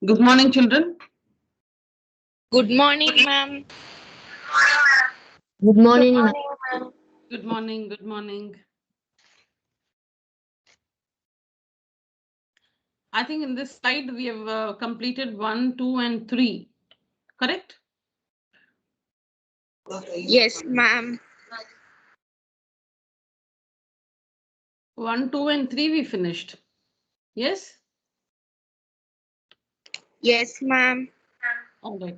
Good morning, children. Good morning, ma'am. Good Good morning, ma'am. morning, ma'am. Good morning. Good morning. I think in this slide we have completed 1, 2, and 3. Correct? Yes, ma'am. 1, 2, and 3 we finished. Yes? Yes, ma'am. All right.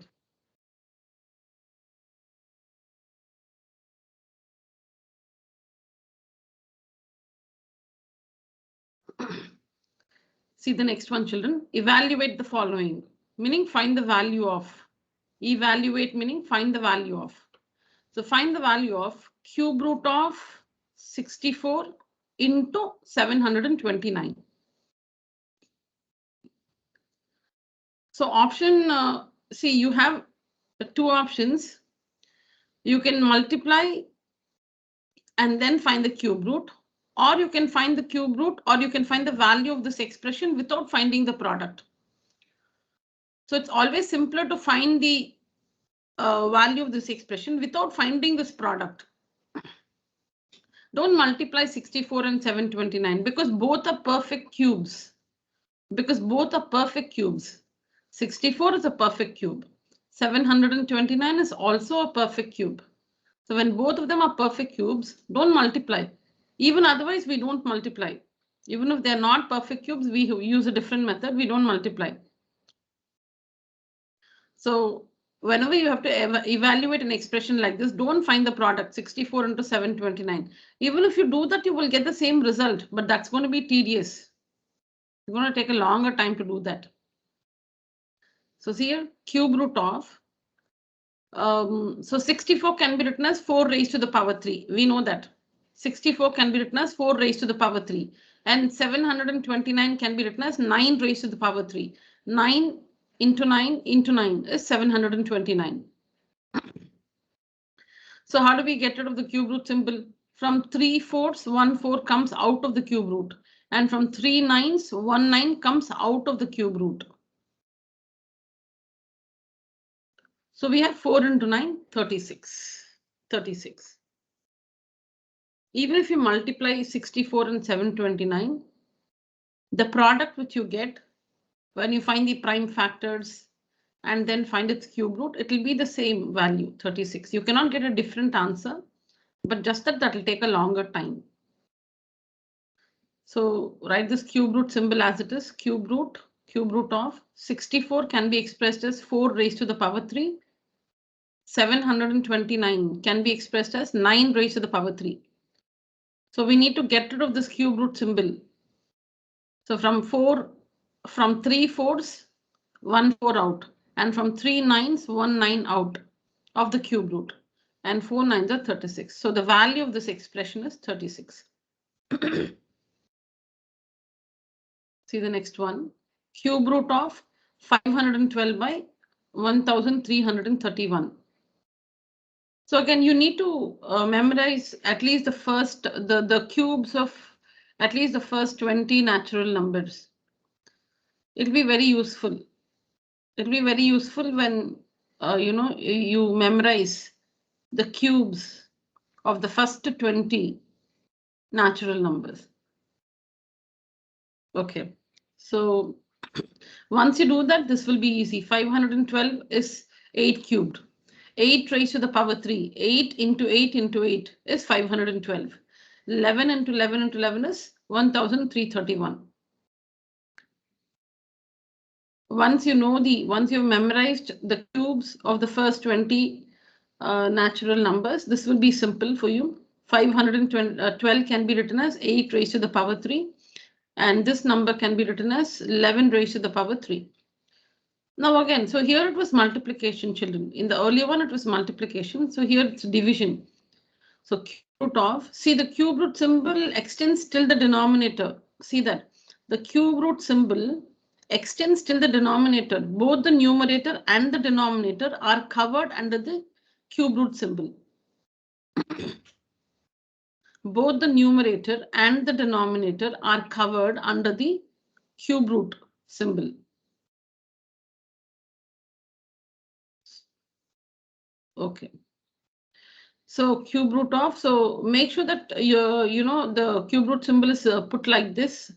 See the next one, children. Evaluate the following, meaning find the value of. Evaluate meaning find the value of. So find the value of cube root of 64 into 729. So option, see, you have two options. You can multiply and then find the cube root, or you can find the cube root, or you can find the value of this expression without finding the product. So it's always simpler to find the value of this expression without finding this product. Don't multiply 64 and 729 because both are perfect cubes. Because both are perfect cubes. 64 is a perfect cube. 729 is also a perfect cube. So when both of them are perfect cubes, don't multiply. Even otherwise, we don't multiply. Even if they're not perfect cubes, we use a different method. We don't multiply. So whenever you have to evaluate an expression like this, don't find the product 64 into 729. Even if you do that, you will get the same result, but that's going to be tedious. It's going to take a longer time to do that. So see here, cube root of. So 64 can be written as 4 raised to the power 3. We know that. 64 can be written as 4 raised to the power 3. And 729 can be written as 9 raised to the power 3. 9 into 9 into 9 is 729. So how do we get rid of the cube root symbol? From 3/4, 1/4 comes out of the cube root. And from 3 9s, 1 9 comes out of the cube root. So we have 4 into 9, 36. 36. Even if you multiply 64 and 729, the product which you get when you find the prime factors and then find its cube root, it will be the same value, 36. You cannot get a different answer, but just that will take a longer time. So write this cube root symbol as it is, cube root of 64 can be expressed as 4 raised to the power 3. 729 can be expressed as 9 raised to the power 3. So we need to get rid of this cube root symbol. So from 3/4, 1/4 out, and from 3 9s, 1 9 out of the cube root, and 4 9s are 36. So the value of this expression is 36. See the next one, cube root of 512 by 1331. So again, you need to memorize at least the first, the cubes of at least the first 20 natural numbers. It'll be very useful. It'll be very useful when you memorize the cubes of the first 20 natural numbers. Okay, so once you do that, this will be easy. 512 is 8 cubed. 8 raised to the power 3. 8 into 8 into 8 is 512. 11 into 11 into 11 is 1331. Once you've memorized the cubes of the first 20 natural numbers, this will be simple for you. 512 can be written as 8 raised to the power 3. And this number can be written as 11 raised to the power 3. Now again, so here it was multiplication, children. In the earlier one, it was multiplication. So here it's division. So cube root of, see the cube root symbol extends till the denominator. See that the cube root symbol extends till the denominator. Both the numerator and the denominator are covered under the cube root symbol. Both the numerator and the denominator are covered under the cube root symbol. Okay. So cube root of, so make sure that the cube root symbol is put like this,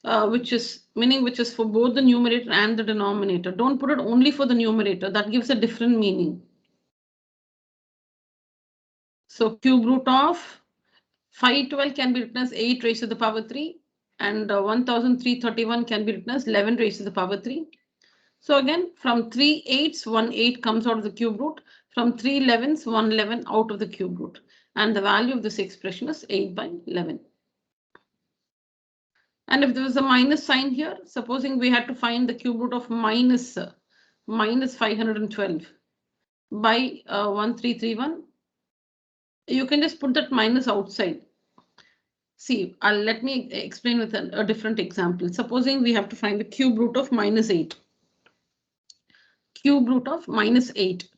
which is for both the numerator and the denominator. Don't put it only for the numerator. That gives a different meaning. So cube root of 512 can be written as 8 raised to the power 3, and 1331 can be written as 11 raised to the power 3. So again, from 3 8s, 1 8 comes out of the cube root. From 3 11s, 1 11 out of the cube root. And the value of this expression is 8 by 11. And if there was a minus sign here, supposing we had to find the cube root of minus 512 by 1331, you can just put that minus outside. See, let me explain with a different example. Supposing we have to find the cube root of minus 8. Cube root of minus 8.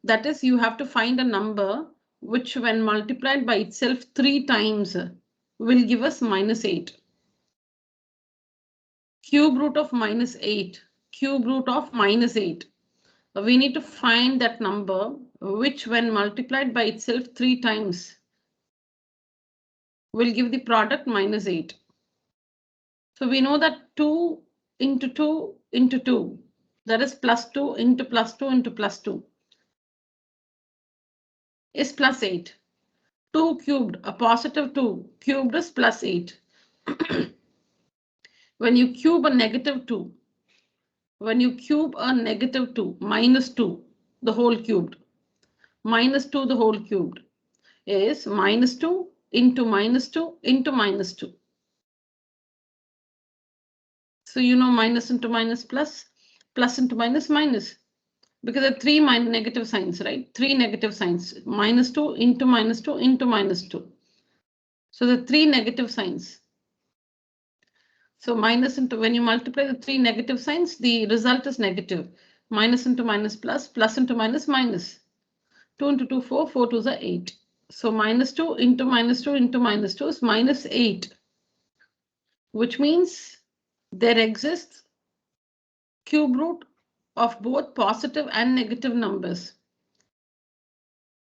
That is, you have to find a number which when multiplied by itself 3 times will give us minus 8. Cube root of minus 8. Cube root of minus 8. We need to find that number which when multiplied by itself 3 times will give the product minus 8. So we know that 2 into 2 into 2, that is plus 2 into plus 2 into plus 2 is plus 8. 2 cubed, a positive 2 cubed is plus 8. When you cube a negative 2, minus 2, the whole cubed, minus 2, the whole cubed is minus 2 into minus 2 into minus 2. So you know minus into minus plus, plus into minus minus, because there are 3 negative signs, right? 3 negative signs, minus 2 into minus 2 into minus 2. So the 3 negative signs. So minus into, when you multiply the 3 negative signs, the result is negative. Minus into minus plus, plus into minus minus. 2 into 2, 4, 4 2s are 8. So minus 2 into minus 2 into minus 2 is minus 8. Which means there exists cube root of both positive and negative numbers.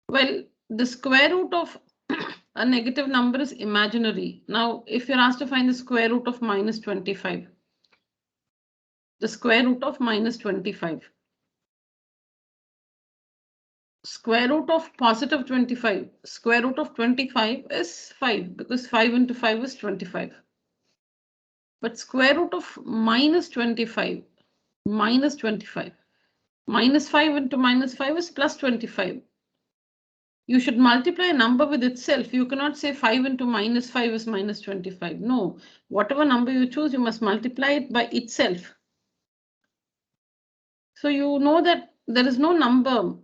Well, the square root of a negative number is imaginary. Now, if you're asked to find the square root of minus 25, the square root of minus 25, square root of positive 25, square root of 25 is 5, because 5 into 5 is 25. But square root of minus 25, minus 25, minus 5 into minus 5 is plus 25. You should multiply a number with itself. You cannot say 5 into minus 5 is minus 25. No, whatever number you choose, you must multiply it by itself. So you know that there is no number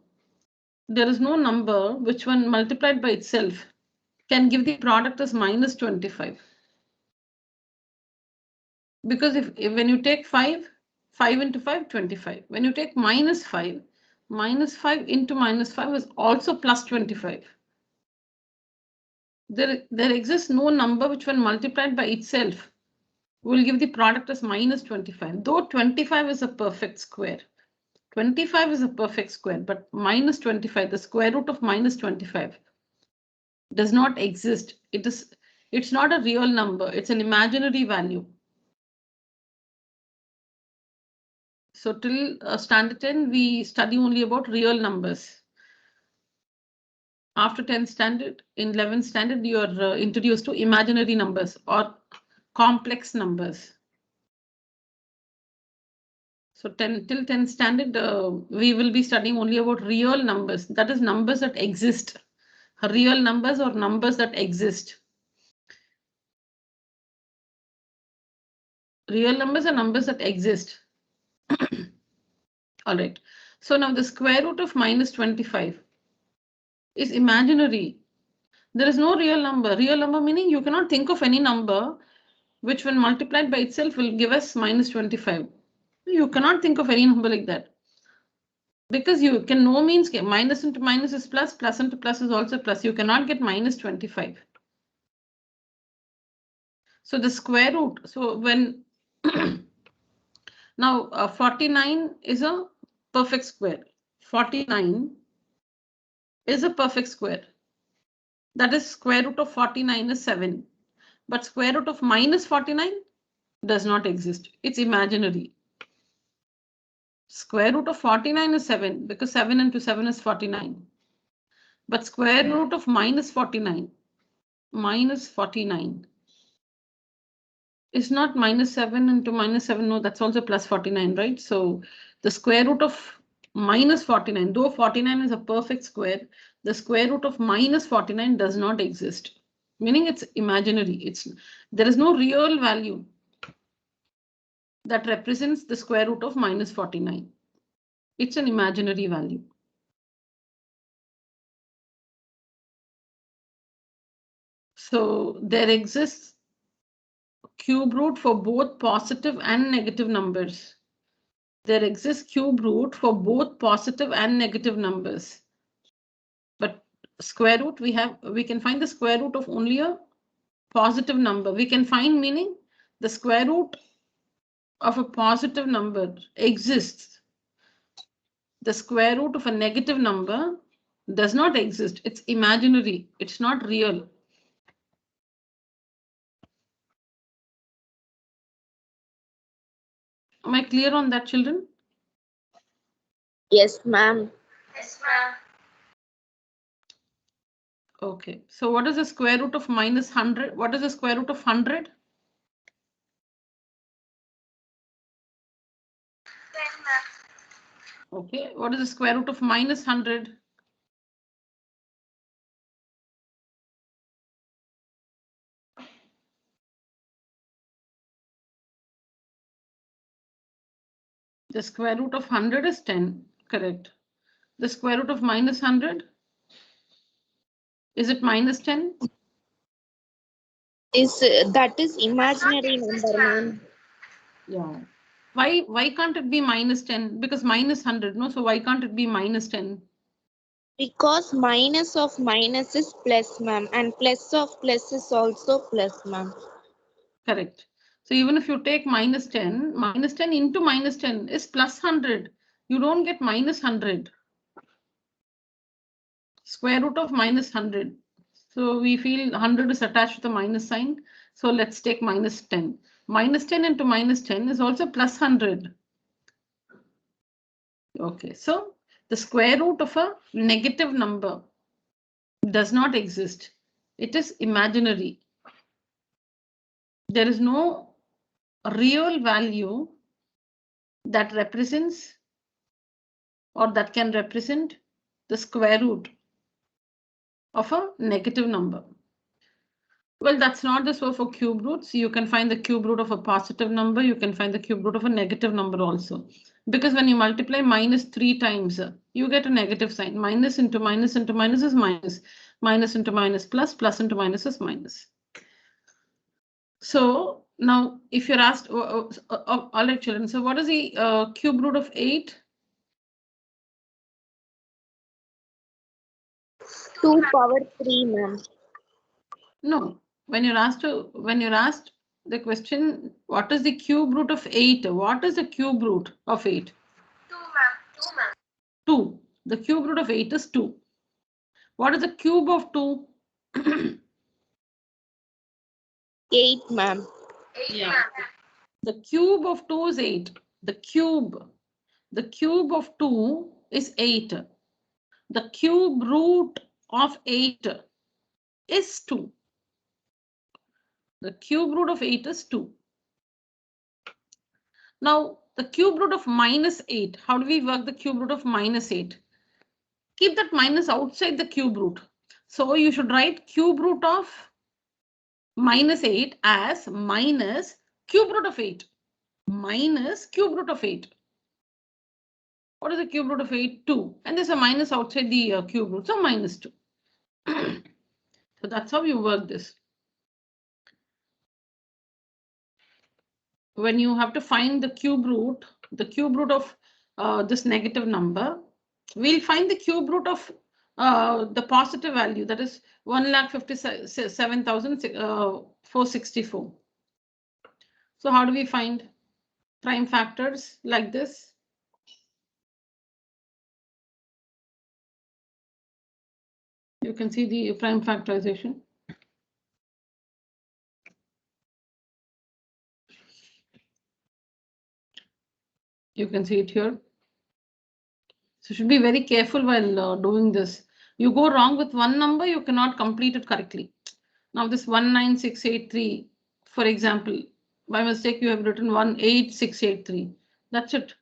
which when multiplied by itself can give the product as minus 25. Because if when you take 5 into 5, 25. When you take minus 5 into minus 5 is also plus 25. There exists no number which when multiplied by itself will give the product as minus 25. Though 25 is a perfect square. 25 is a perfect square, but minus 25, the square root of minus 25 does not exist. It's not a real number. It's an imaginary value. So till standard 10, we study only about real numbers. After 10th standard, in 11th standard, you are introduced to imaginary numbers or complex numbers. So till 10th standard, we will be studying only about real numbers. That is numbers that exist. Real numbers or numbers that exist. Real numbers are numbers that exist. All right. So now the square root of minus 25 is imaginary. There is no real number. Real number meaning you cannot think of any number which when multiplied by itself will give us minus 25. You cannot think of any number like that. Because you can no means get minus into minus is plus, plus into plus is also plus. You cannot get minus 25. So the square root, so when now 49 is a perfect square. 49 is a perfect square. That is square root of 49 is 7. But square root of minus 49 does not exist. It's imaginary. Square root of 49 is 7 because 7 into 7 is 49. But square root of minus 49 is not minus 7 into minus 7. No, that's also plus 49, right? So the square root of minus 49, though 49 is a perfect square, the square root of minus 49 does not exist, meaning it's imaginary. There is no real value that represents the square root of minus 49. It's an imaginary value. So there exists cube root for both positive and negative numbers. There exists cube root for both positive and negative numbers. But square root, we can find the square root of only a positive number. We can find, meaning the square root of a positive number exists. The square root of a negative number does not exist. It's imaginary. It's not real. Am I clear on that, children? Yes, ma'am. Yes, ma'am. Okay. So what is the square root of minus 100? What is the square root of 100? 10, ma'am. Okay. What is the square root of minus 100? The square root of 100 is 10. Correct. The square root of minus 100? Is it minus 10? That is imaginary number, ma'am. Yeah. Why can't it be minus 10? Because minus 100, no? So why can't it be minus 10? Because minus of minus is plus, ma'am, and plus of plus is also plus, ma'am. Correct. So even if you take minus 10 into minus 10 is plus 100. You don't get minus 100. Square root of minus 100. So we feel 100 is attached to the minus sign. So let's take minus 10. Minus 10 into minus 10 is also plus 100. Okay, so the square root of a negative number does not exist. It is imaginary. There is no real value that represents or that can represent the square root of a negative number. Well, that's not the so for cube roots. You can find the cube root of a positive number. You can find the cube root of a negative number also. Because when you multiply minus 3 times, you get a negative sign. Minus into minus into minus is minus. Minus into minus plus, plus into minus is minus. So now if you're asked, all right, children, so what is the cube root of 8? 2 power 3, ma'am. No, when you're asked the question, what is the cube root of 8? What is the cube root of 8? 2, ma'am. 2, ma'am. 2. The cube root of 8 is 2. What is the cube of 2? 8, ma'am. 8, Yeah. ma'am. The cube of 2 is 8. The cube of 2 is 8. The cube root of 8 is 2. The cube root of 8 is 2. Now, the cube root of minus 8. How do we work the cube root of minus 8? Keep that minus outside the cube root. So you should write cube root of minus 8 as minus cube root of 8. Minus cube root of 8. What is the cube root of 8? 2. And there's a minus outside the cube root, so minus 2. So that's how you work this. When you have to find the cube root of this negative number, we'll find the cube root of the positive value, that is 1,57,464. So how do we find prime factors like this? You can see the prime factorization. You can see it here. So should be very careful while doing this. You go wrong with one number, you cannot complete it correctly. Now this 19683, for example, by mistake you have written 18683. That's it.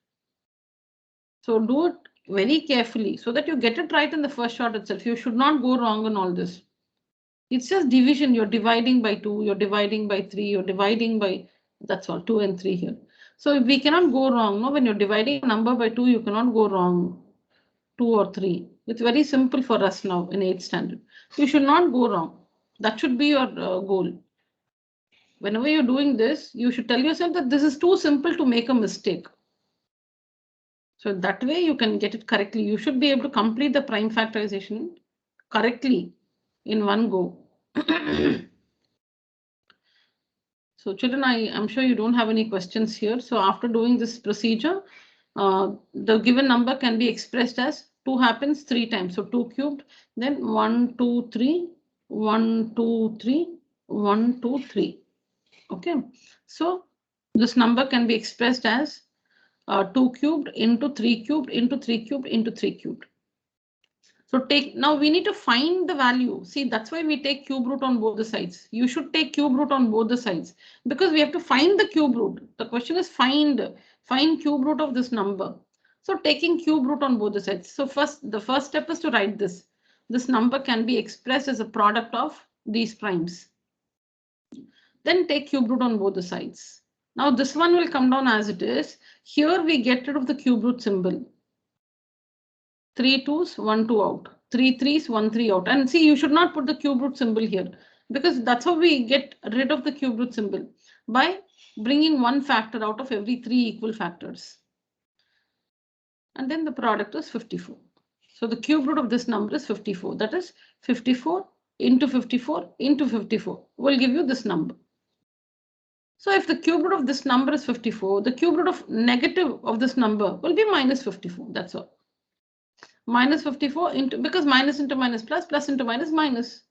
So do it very carefully so that you get it right in the first shot itself. You should not go wrong in all this. It's just division. You're dividing by 2, you're dividing by 3, you're dividing by, that's all, 2 and 3 here. So we cannot go wrong. No, when you're dividing a number by 2, you cannot go wrong. 2 or 3. It's very simple for us now in 8th standard. You should not go wrong. That should be your goal. Whenever you're doing this, you should tell yourself that this is too simple to make a mistake. So that way you can get it correctly. You should be able to complete the prime factorization correctly in one go. So children, I'm sure you don't have any questions here. So after doing this procedure, the given number can be expressed as 2 happens 3 times. So 2 cubed, then 1, 2, 3, 1, 2, 3, 1, 2, 3. Okay, so this number can be expressed as 2 cubed into 3 cubed into 3 cubed into 3 cubed. So now we need to find the value. See, that's why we take cube root on both the sides. You should take cube root on both the sides because we have to find the cube root. The question is find cube root of this number. So taking cube root on both the sides. So the first step is to write this. This number can be expressed as a product of these primes. Then take cube root on both the sides. Now this one will come down as it is. Here we get rid of the cube root symbol. 3 2s, 1 2 out. 3 3s, 1 3 out. And see, you should not put the cube root symbol here because that's how we get rid of the cube root symbol by bringing one factor out of every 3 equal factors. And then the product is 54. So the cube root of this number is 54. That is 54 into 54 into 54 will give you this number. So if the cube root of this number is 54, the cube root of negative of this number will be minus 54. That's all. Minus 54 into, because minus into minus plus, plus into minus minus.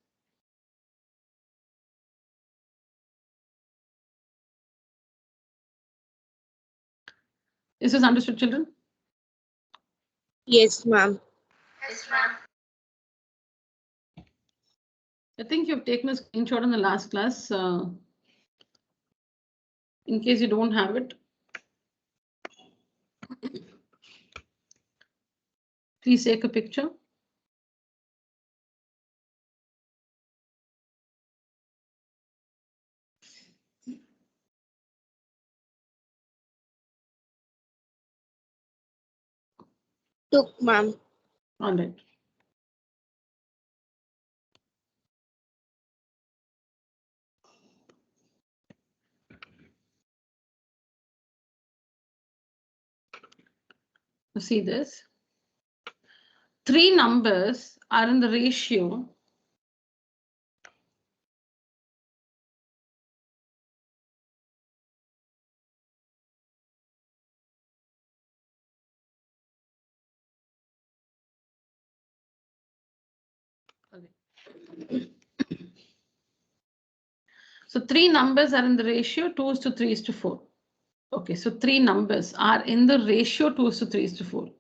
Is this understood, children? Yes, ma'am. Yes, ma'am. I think you've taken a screenshot in the last class. In case you don't have it, please take a picture. Took, ma'am. All right. You see this? 3 numbers are in the ratio . So 3 numbers are in the ratio 2:3:4. Okay, so 3 numbers are in the ratio 2:3:4.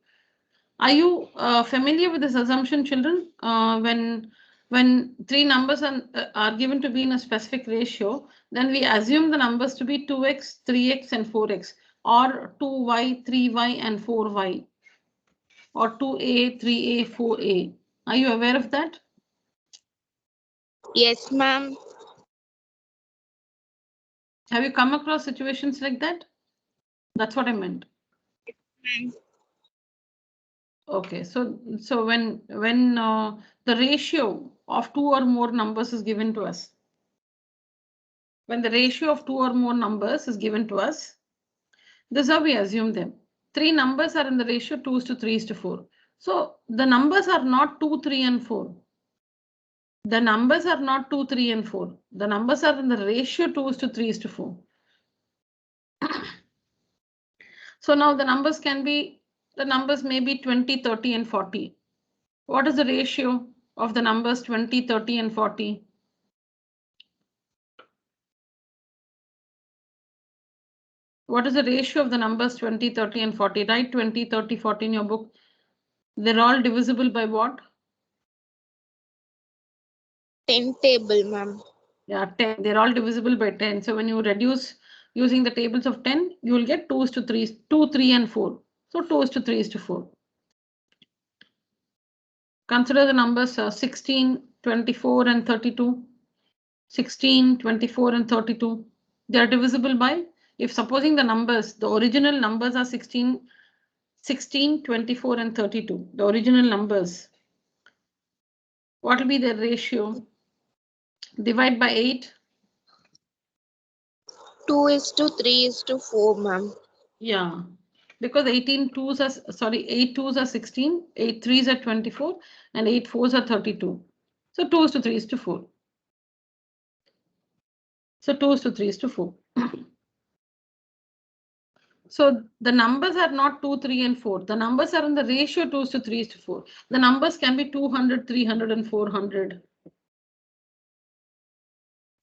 Are you familiar with this assumption, children? When 3 numbers are given to be in a specific ratio, then we assume the numbers to be 2x, 3x, and 4x, or 2y, 3y, and 4y, or 2a, 3a, 4a. Are you aware of that? Yes, ma'am. Have you come across situations like that? That's what I meant. Okay, so when the ratio of 2 or more numbers is given to us, when the ratio of 2 or more numbers is given to us, this is how we assume them. 3 numbers are in the ratio 2:3:4. So the numbers are not 2, 3, and 4. The numbers are not 2, 3, and 4. The numbers are in the ratio 2:3:4. So now the numbers may be 20, 30, and 40. What is the ratio? of the numbers 20, 30, and 40? What is the ratio of the numbers 20, 30, and 40? Write 20, 30, 40 in your book. They're all divisible by what? 10 table, ma'am. Yeah, 10. They're all divisible by 10. So when you reduce using the tables of 10, you will get 2 is to 3, 2, 3, and 4. So 2 is to 3 is to 4. Consider the numbers 16, 24, and 32. 16, 24, and 32. They are divisible by, if supposing the numbers, the original numbers are 16, 24, and 32. The original numbers. What will be their ratio? Divide by 8. 2 is to 3 is to 4, ma'am. Yeah, because 18 twos are, sorry, 8 twos are 16, 8 threes are 24, and 8 fours are 32. So 2 is to 3 is to 4. So 2 is to 3 is to 4. So the numbers are not 2, 3, and 4. The numbers are in the ratio 2 is to 3 is to 4. The numbers can be 200, 300, and 400.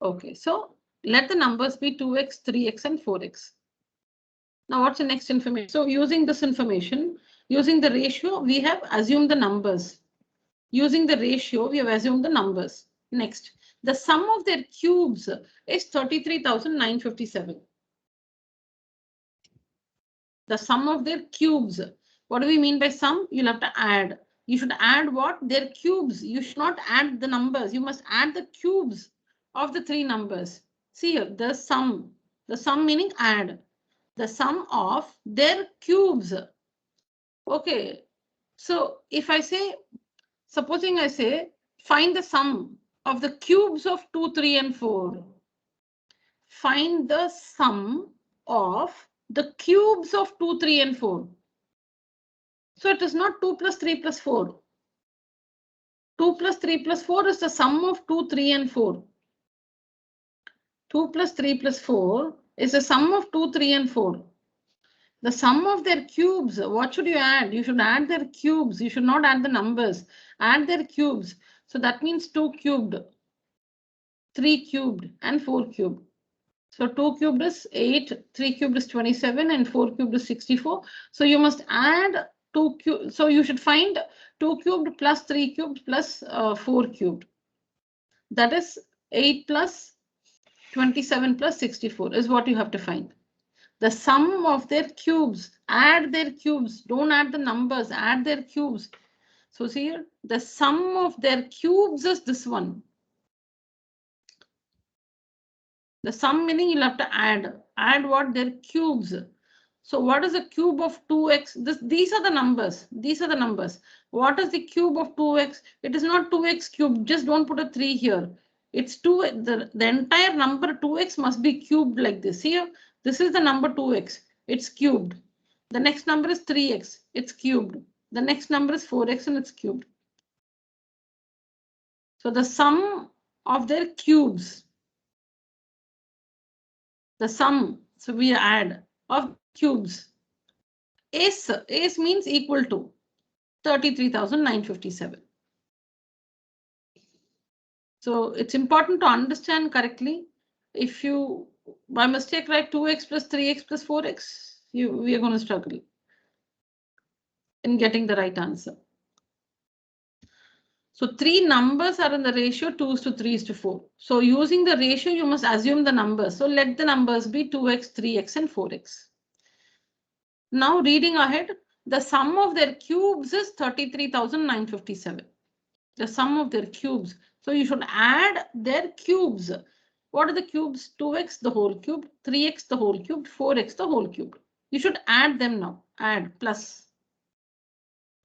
Okay, so let the numbers be 2x, 3x, and 4x. Now what's the next information? So using this information, using the ratio, we have assumed the numbers. Using the ratio, we have assumed the numbers. Next, the sum of their cubes is 33,957. The sum of their cubes. What do we mean by sum? You'll have to add. You should add what? Their cubes. You should not add the numbers. You must add the cubes of the three numbers. See here, the sum. The sum meaning add. The sum of their cubes. Okay. So if I say, supposing I say, find the sum of the cubes of 2, 3, and 4. Find the sum of the cubes of 2, 3, and 4. So it is not 2 plus 3 plus 4. 2 plus 3 plus 4 is the sum of 2, 3, and 4. 2 plus 3 plus 4 is the sum of 2, 3, and 4. The sum of their cubes, what should you add? You should add their cubes. You should not add the numbers. Add their cubes. So that means 2 cubed, 3 cubed, and 4 cubed. So 2 cubed is 8, 3 cubed is 27, and 4 cubed is 64. So you must add 2 cubed. So you should find 2 cubed plus 3 cubed plus 4 cubed. That is 8 plus 27 plus 64 is what you have to find. The sum of their cubes, add their cubes. Don't add the numbers, add their cubes. So see here, the sum of their cubes is this one. The sum meaning you'll have to add. Add what? Their cubes. So what is the cube of 2x? These are the numbers. These are the numbers. What is the cube of 2x? It is not 2x cubed. Just don't put a 3 here. It's 2. The entire number 2x must be cubed like this. Here, this is the number 2x. It's cubed. The next number is 3x. It's cubed. The next number is 4x and it's cubed. So the sum of their cubes. The sum, so we add, of cubes is means equal to 33,957. So it's important to understand correctly. If you by mistake write 2x plus 3x plus 4x, we are going to struggle in getting the right answer. So three numbers are in the ratio 2 is to 3 is to 4. So using the ratio, you must assume the numbers. So let the numbers be 2x, 3x, and 4x. Now reading ahead, the sum of their cubes is 33,957. The sum of their cubes. So you should add their cubes. What are the cubes? 2x the whole cube, 3x the whole cube, 4x the whole cube. You should add them now. Add plus.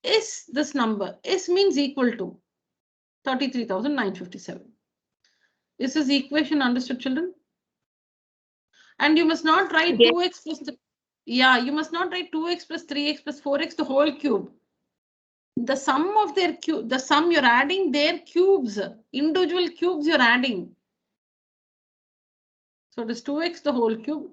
Is this number? Is means equal to 33,957. Is this equation understood, children? And you must not write 2x plus you must not write 2x plus 3x plus 4x the whole cube. The sum of their cube, the sum you're adding their cubes, individual cubes you're adding. So it is 2x the whole cube,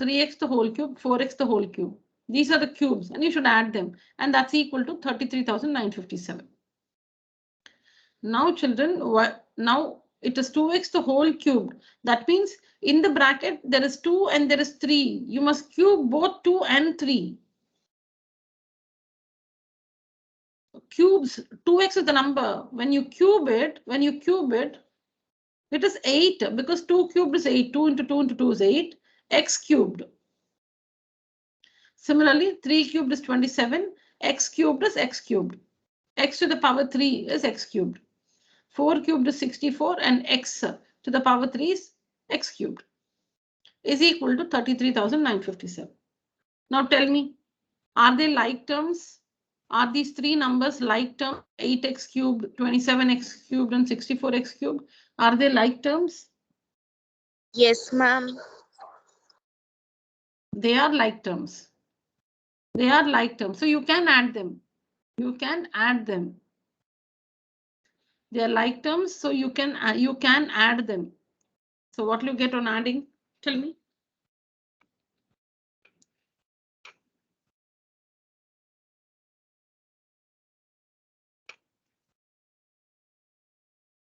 3x the whole cube, 4x the whole cube. These are the cubes and you should add them. And that's equal to 33,957. Now children, now it is 2x the whole cubed. That means in the bracket there is 2 and there is 3. You must cube both 2 and 3. Cubes, 2x is the number. When you cube it, it is 8 because 2 cubed is 8. 2 into 2 into 2 is 8. X cubed. Similarly, 3 cubed is 27. X cubed is x cubed. X to the power 3 is x cubed. 4 cubed is 64 and x to the power 3 is x cubed is equal to 33,957. Now tell me, are they like terms? Are these three numbers like terms? 8x cubed, 27x cubed and 64x cubed. Are they like terms? Yes, ma'am. They are like terms. They are like terms. So you can add them. You can add them. They are like terms, so you can add them. So what will you get on adding? Tell me.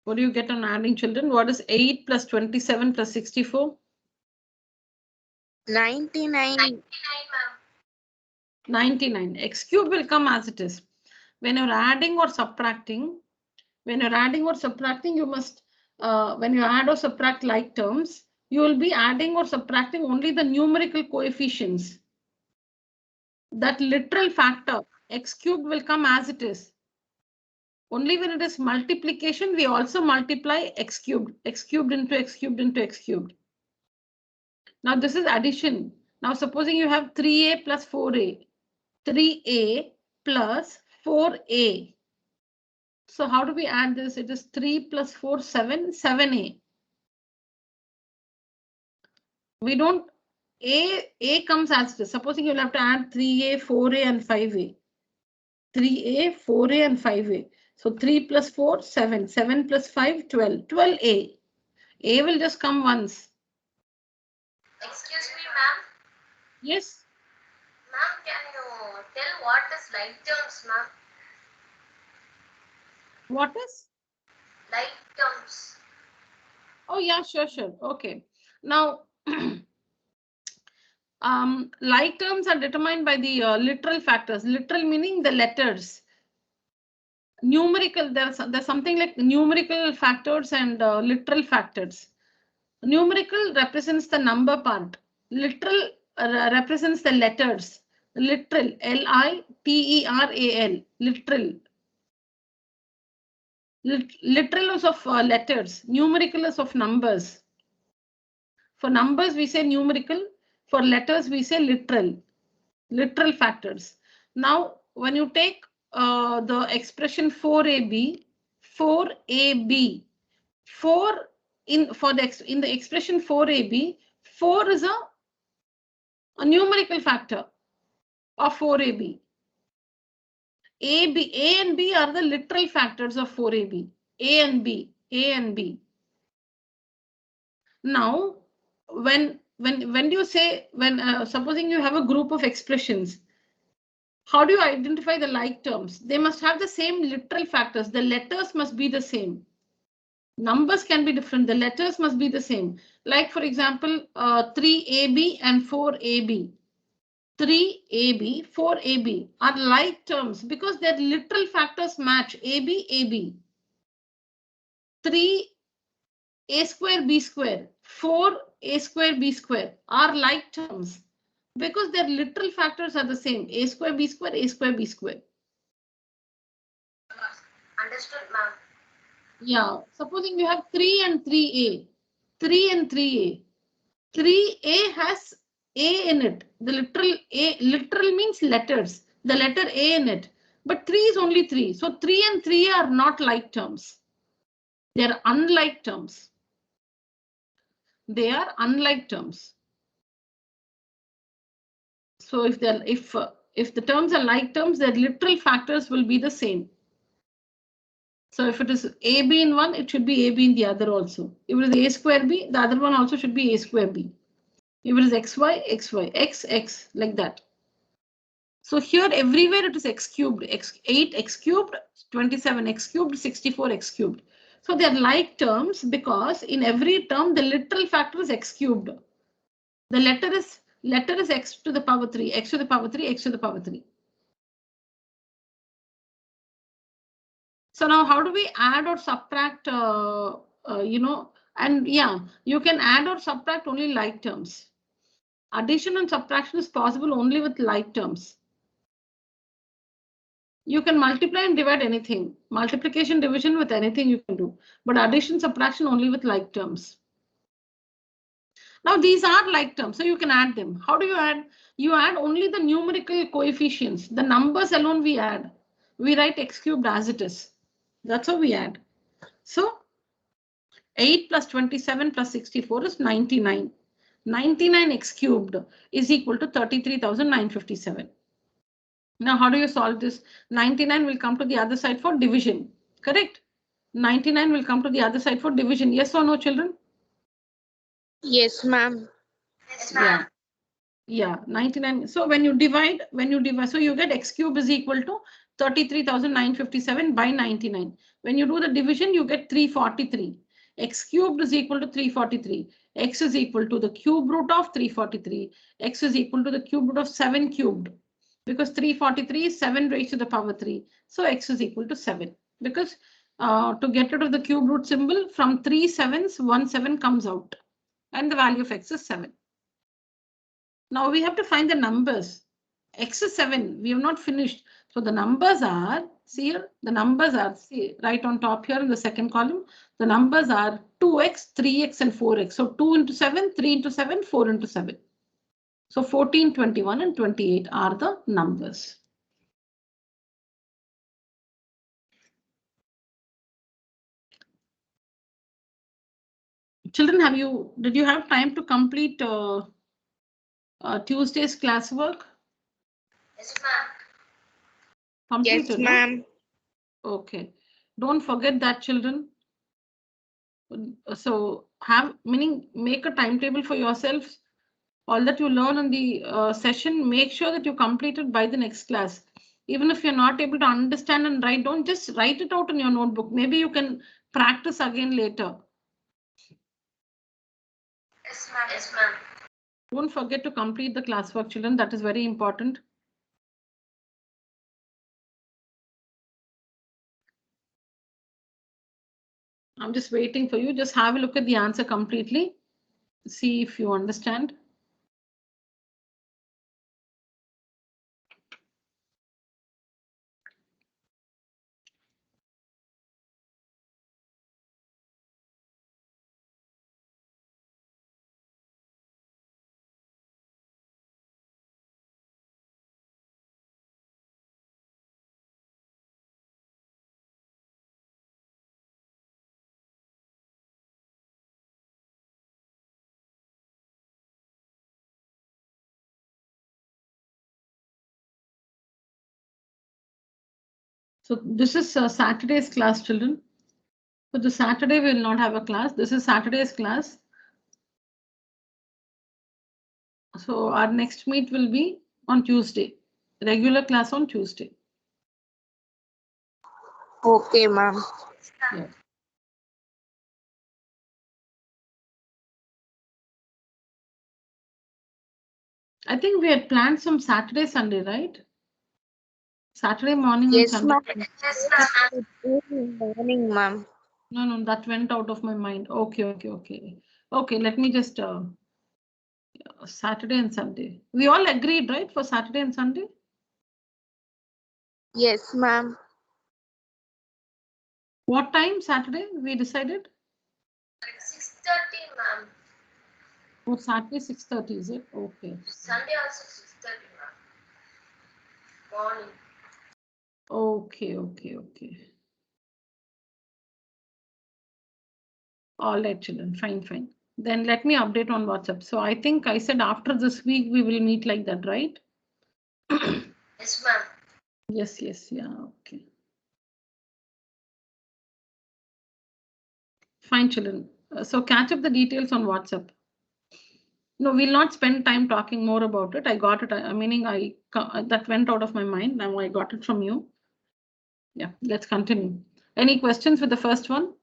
What do you get on adding, children? What is 8 plus 27 plus 64? 99. 99. X cube will come as it is. When you're adding or subtracting, you must, when you add or subtract like terms, you will be adding or subtracting only the numerical coefficients. That literal factor, x cubed, will come as it is. Only when it is multiplication, we also multiply x cubed into x cubed into x cubed. Now this is addition. Now supposing you have 3a plus 4a. 3a plus 4a. So how do we add this? It is 3 plus 4, 7, 7a. We don't, a comes as this. Supposing you'll have to add 3a, 4a and 5a. 3a, 4a and 5a. So 3 plus 4, 7. 7 plus 5, 12. 12a. A will just come once. Excuse me, ma'am. Yes. Ma'am, can you tell what is like terms, ma'am? What is? Like terms. Oh yeah, sure. Okay. Now, like terms are determined by the literal factors. Literal meaning the letters. Numerical, there's something like numerical factors and literal factors. Numerical represents the number part. Literal represents the letters. Literal, L-I-T-E-R-A-L, literal. Literal is of letters. Numerical is of numbers. For numbers, we say numerical. For letters, we say literal. Literal factors. Now, when you take the expression 4AB, 4AB, 4 in the expression 4AB, 4 is a numerical factor of 4AB. A and B are the literal factors of 4AB. A and B. Now, when do you say, supposing you have a group of expressions, how do you identify the like terms? They must have the same literal factors. The letters must be the same. Numbers can be different. The letters must be the same. Like, for example, 3AB and 4AB. 3AB, 4AB are like terms because their literal factors match. AB. 3A square, B square, 4A square, B square are like terms because their literal factors are the same. A square, B square, A square, B square. Understood, ma'am. Yeah, supposing you have 3 and 3A. 3 and 3A. 3A has A in it. The literal means letters. The letter A in it. But 3 is only 3. So 3 and 3A are not like terms. They are unlike terms. They are unlike terms. So if the terms are like terms, their literal factors will be the same. So if it is AB in one, it should be AB in the other also. If it is A square B, the other one also should be A square B. If it is XY, XY, X, like that. So here everywhere it is x cubed, 8 x cubed, 27 x cubed, 64 x cubed. So they are like terms because in every term the literal factor is x cubed. The letter is x to the power 3, x to the power 3, x to the power 3. So now how do we add or subtract, and yeah, you can add or subtract only like terms. Addition and subtraction is possible only with like terms. You can multiply and divide anything. Multiplication, division with anything you can do. But addition, subtraction only with like terms. Now these are like terms, so you can add them. How do you add? You add only the numerical coefficients. The numbers alone we add. We write x cubed as it is. That's how we add. So 8 plus 27 plus 64 is 99. 99 x cubed is equal to 33,957. Now, how do you solve this? 99 will come to the other side for division, correct? 99 will come to the other side for division. Yes or no, children? Yes, ma'am. Yes, ma'am. Yeah, 99. So when you divide, so you get x cube is equal to 33,957 by 99. When you do the division, you get 343. X cubed is equal to 343. X is equal to the cube root of 343. X is equal to the cube root of 7 cubed. Because 343 is 7 raised to the power 3. So x is equal to 7. Because to get rid of the cube root symbol, from 3 sevens, 1 7 comes out. And the value of x is 7. Now we have to find the numbers. X is 7. We have not finished. So the numbers are, see here, the numbers are, see right on top here in the second column. The numbers are 2x, 3x and 4x. So 2 into 7, 3 into 7, 4 into 7. So 14, 21 and 28 are the numbers. Children, did you have time to complete Tuesday's classwork? Yes, ma'am. Yes, Completed, ma'am. Okay. Don't forget that, children. So make a timetable for yourselves. All that you learn in the session, make sure that you complete it by the next class. Even if you're not able to understand and write, don't just write it out in your notebook. Maybe you can practice again later. Yes, ma'am. Yes, ma'am. Don't forget to complete the classwork, children. That is very important. I'm just waiting for you. Just have a look at the answer completely. See if you understand. So this is Saturday's class, children. So the Saturday we will not have a class. This is Saturday's class. So our next meet will be on Tuesday. Regular class on Tuesday. Okay, ma'am. Yeah. I think we had planned some Saturday, Sunday, right? Saturday morning and Yes, Sunday. ma'am. Yes, ma'am. Morning, ma'am. No, that went out of my mind. Okay. Okay, let me just Saturday and Sunday. We all agreed, right, for Saturday and Sunday? Yes, ma'am. What time Saturday we decided? 6:30, ma'am. Oh, Saturday 6:30, is it? Okay. Sunday also 6:30, ma'am. Morning. Okay. All right, children. Fine. Then let me update on WhatsApp. So I think I said after this week we will meet like that, right? Yes, ma'am. Yes, yeah, okay. Fine, children. So catch up the details on WhatsApp. No, we'll not spend time talking more about it. I got it. Meaning that went out of my mind. Now I got it from you. Yeah, let's continue. Any questions with the first one?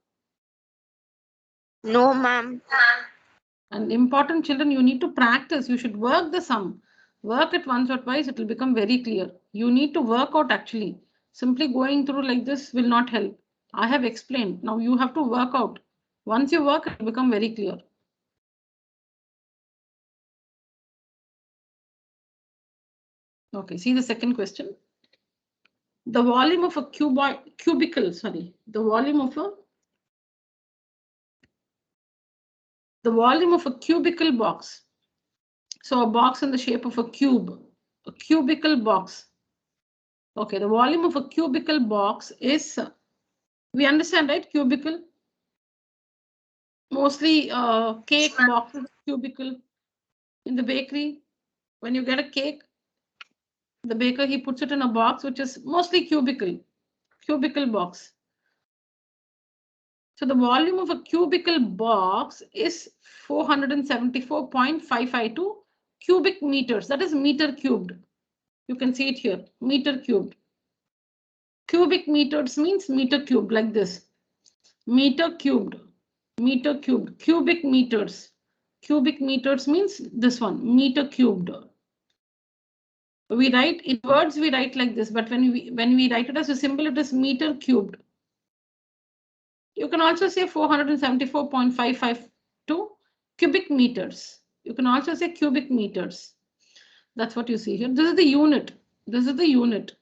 No, ma'am. And important children, you need to practice. You should work the sum. Work it once or twice, it will become very clear. You need to work out actually. Simply going through like this will not help. I have explained. Now you have to work out. Once you work, it will become very clear. Okay, see the second question. The volume of a cubicle, sorry, the volume of a cubicle box. So a box in the shape of a cube, a cubicle box. Okay, the volume of a cubicle box is, we understand, right? Cubicle. Mostly cake boxes, cubicle. In the bakery, when you get a cake, the baker, he puts it in a box, which is mostly cubicle box. So the volume of a cubicle box is 474.552 cubic meters. That is meter cubed. You can see it here, meter cubed. Cubic meters means meter cubed, like this. Meter cubed, cubic meters. Cubic meters means this one, meter cubed. We write in words, we write like this, but when we write it as a symbol, it is meter cubed. You can also say 474.552 cubic meters. You can also say cubic meters. That's what you see here. This is the unit. This is the unit.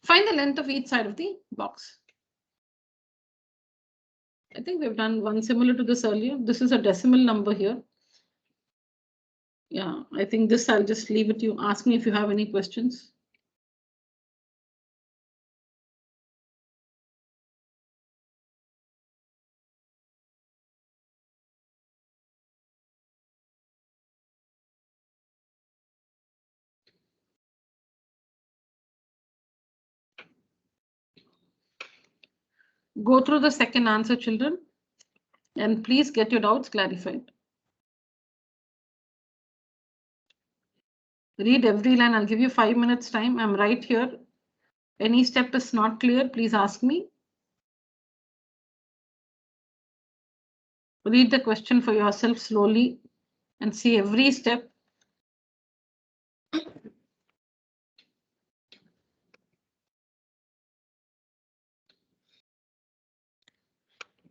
Find the length of each side of the box. I think we've done one similar to this earlier. This is a decimal number here. Yeah, I think this I'll just leave it to you. Ask me if you have any questions. Go through the second answer, children, and please get your doubts clarified. Read every line. I'll give you 5 minutes time. I'm right here. Any step is not clear, please ask me. Read the question for yourself slowly and see every step.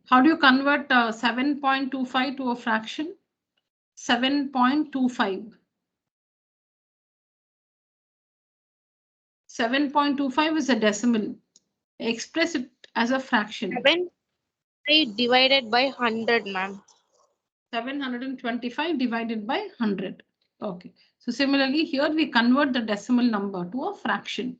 How do you convert 7.25 to a fraction? 7.25. 7.25 is a decimal. Express it as a fraction. 7 divided by 100, ma'am. 725 divided by 100. Okay. So similarly, here we convert the decimal number to a fraction.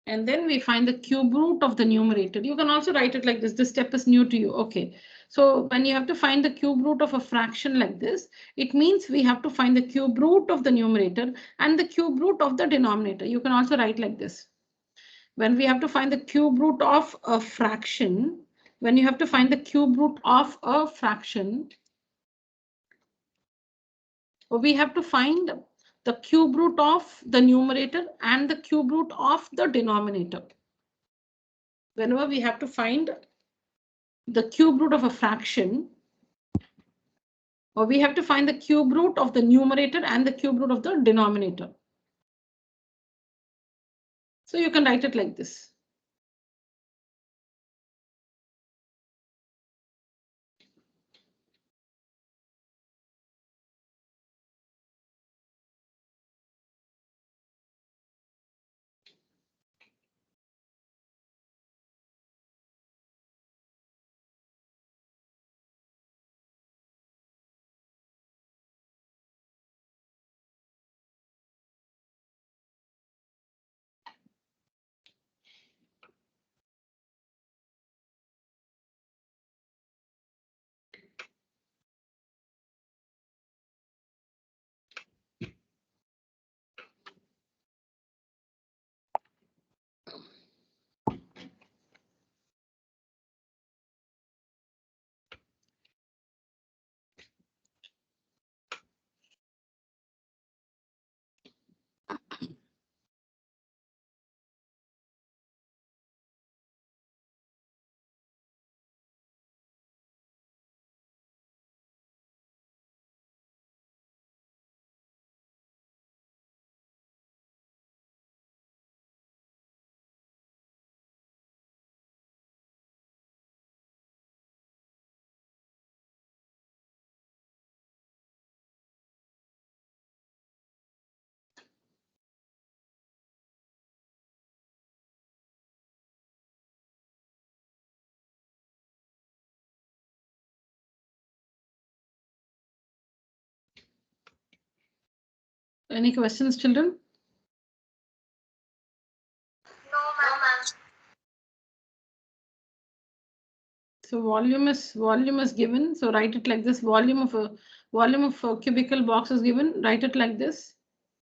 And then we find the cube root of the numerator. You can also write it like this. This step is new to you. Okay. So when you have to find the cube root of a fraction like this, it means we have to find the cube root of the numerator and the cube root of the denominator. You can also write like this. When we have to find the cube root of a fraction, when you have to find the cube root of a fraction, we have to find the cube root of the numerator and the cube root of the denominator. Whenever we have to find the cube root of a fraction, or we have to find the cube root of the numerator and the cube root of the denominator. So you can write it like this. Any questions, children? No, ma'am. So volume is given. So write it like this. Volume of a cubical box is given. Write it like this.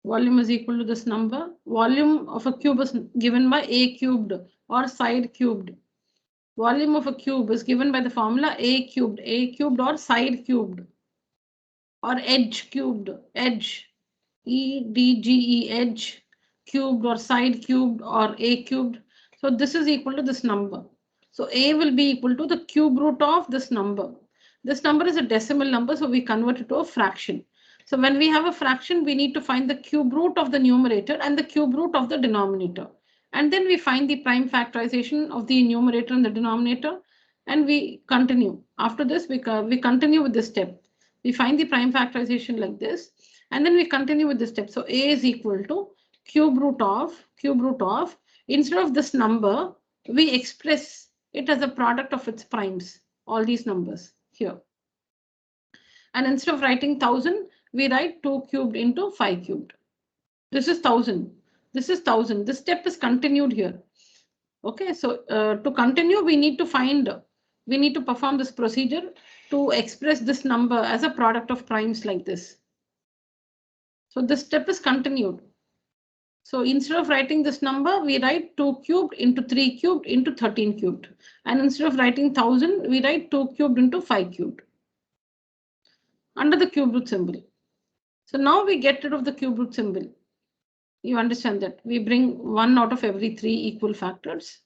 Volume is equal to this number. Volume of a cube is given by a cubed or side cubed. Volume of a cube is given by the formula a cubed or side cubed or edge cubed, edge, EDGE, edge cubed or side cubed or a cubed. So this is equal to this number. So a will be equal to the cube root of this number. This number is a decimal number, so we convert it to a fraction. So when we have a fraction, we need to find the cube root of the numerator and the cube root of the denominator. And then we find the prime factorization of the numerator and the denominator, and we continue. After this, we continue with this step. We find the prime factorization like this, and then we continue with this step. So a is equal to cube root of, instead of this number, we express it as a product of its primes, all these numbers here. And instead of writing 1000, we write 2 cubed into 5 cubed. This is 1000. This is 1000. This step is continued here. Okay, so to continue, we need to perform this procedure to express this number as a product of primes like this. So this step is continued. So instead of writing this number, we write 2 cubed into 3 cubed into 13 cubed. And instead of writing 1000, we write 2 cubed into 5 cubed under the cube root symbol. So now we get rid of the cube root symbol. You understand that we bring 1 out of every 3 equal factors.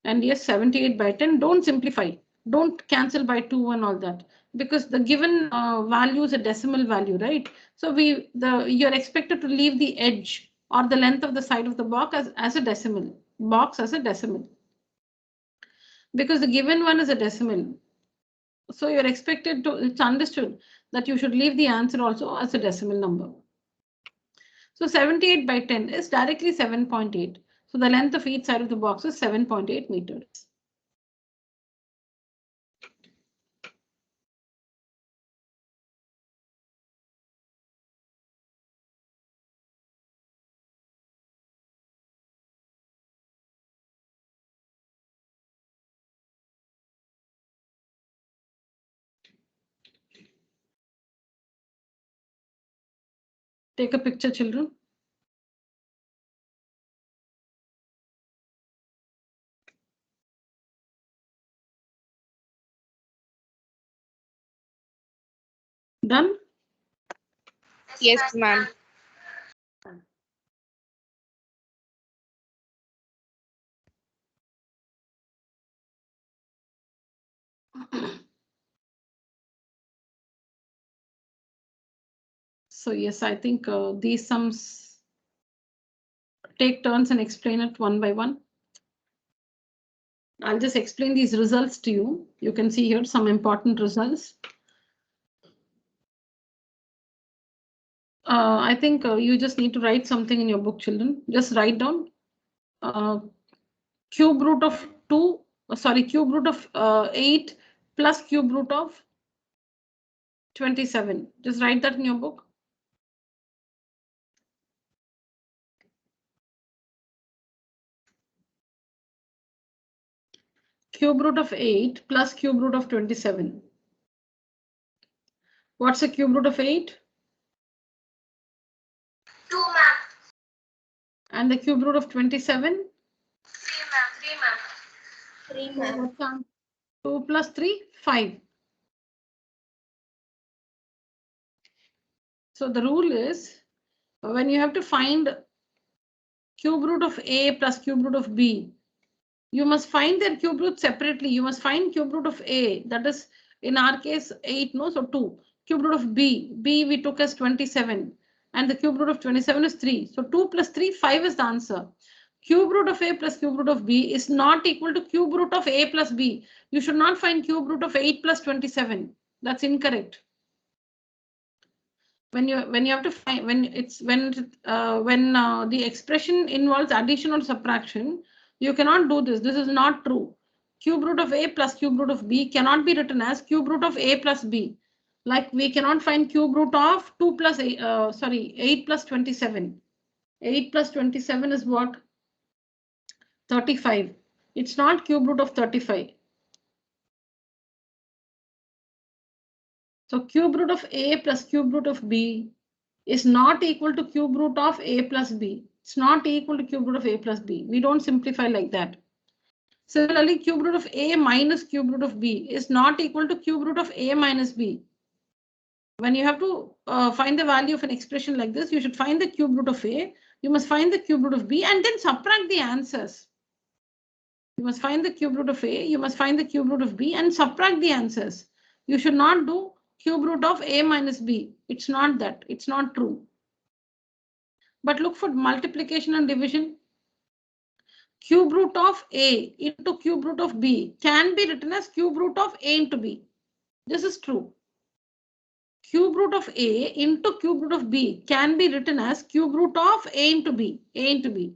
And yes, 78 by 10, don't simplify. Don't cancel by 2 and all that, because the given value is a decimal value, right? So you're expected to leave the edge or the length of the side of the box as a decimal, because the given one is a decimal. So you're expected to, it's understood that you should leave the answer also as a decimal number. So 78 by 10 is directly 7.8. So the length of each side of the box is 7.8 meters. Take a picture, children. Done? Yes, ma'am. So yes, I think these sums, take turns and explain it one by one. I'll just explain these results to you. You can see here some important results. I think you just need to write something in your book, children. Just write down cube root of 8 plus cube root of 27. Just write that in your book. Cube root of 8 plus cube root of 27. What's the cube root of 8? 2, ma'am. And the cube root of 27? 3, ma'am. 3, ma'am. 2 plus 3, 5. So the rule is, when you have to find cube root of A plus cube root of B, you must find their cube root separately. You must find cube root of A, that is in our case 8, no, so 2. Cube root of B we took as 27, and the cube root of 27 is 3. So 2 plus 3, 5 is the answer. Cube root of A plus cube root of B is not equal to cube root of A plus B. You should not find cube root of 8 plus 27. That's incorrect. When you have to find, when the expression involves addition or subtraction, you cannot do this. This is not true. Cube root of A plus cube root of B cannot be written as cube root of A plus B. Like we cannot find cube root of 2 plus 8, 8 plus 27. 8 plus 27 is what? 35. It's not cube root of 35. So cube root of A plus cube root of B is not equal to cube root of A plus B. It's not equal to cube root of A plus B. We don't simplify like that. Similarly, cube root of A minus cube root of B is not equal to cube root of A minus B. When you have to find the value of an expression like this, you should find the cube root of A, you must find the cube root of B, and then subtract the answers. You must find the cube root of A, you must find the cube root of B, and subtract the answers. You should not do cube root of A minus B. It's not that. It's not true. But look for multiplication and division. Cube root of A into cube root of B can be written as cube root of A into B. This is true. Cube root of A into cube root of B can be written as cube root of A into B. A into B.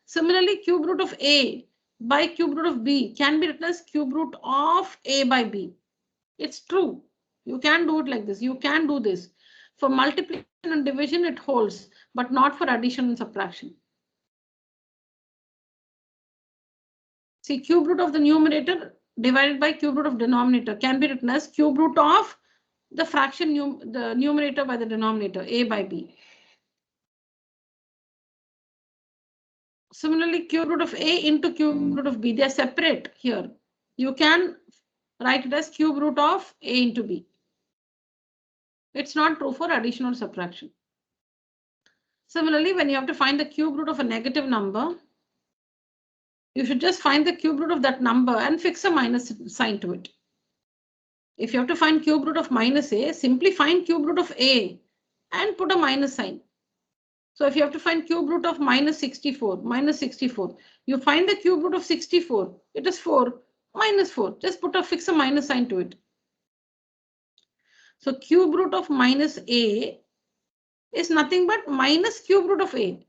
Similarly, cube root of A by cube root of B can be written as cube root of A by B. It's true. You can do it like this. You can do this. For multiplication and division, it holds, but not for addition and subtraction. See, cube root of the numerator divided by cube root of denominator can be written as cube root of the fraction the numerator by the denominator, A by B. Similarly, cube root of A into cube root of B, they are separate here. You can write it as cube root of A into B. It's not true for addition or subtraction. Similarly, when you have to find the cube root of a negative number, you should just find the cube root of that number and fix a minus sign to it. If you have to find cube root of minus A, simply find cube root of A and put a minus sign. So if you have to find cube root of minus 64, you find the cube root of 64. It is 4, minus 4. Just fix a minus sign to it. So cube root of minus A is nothing but minus cube root of A.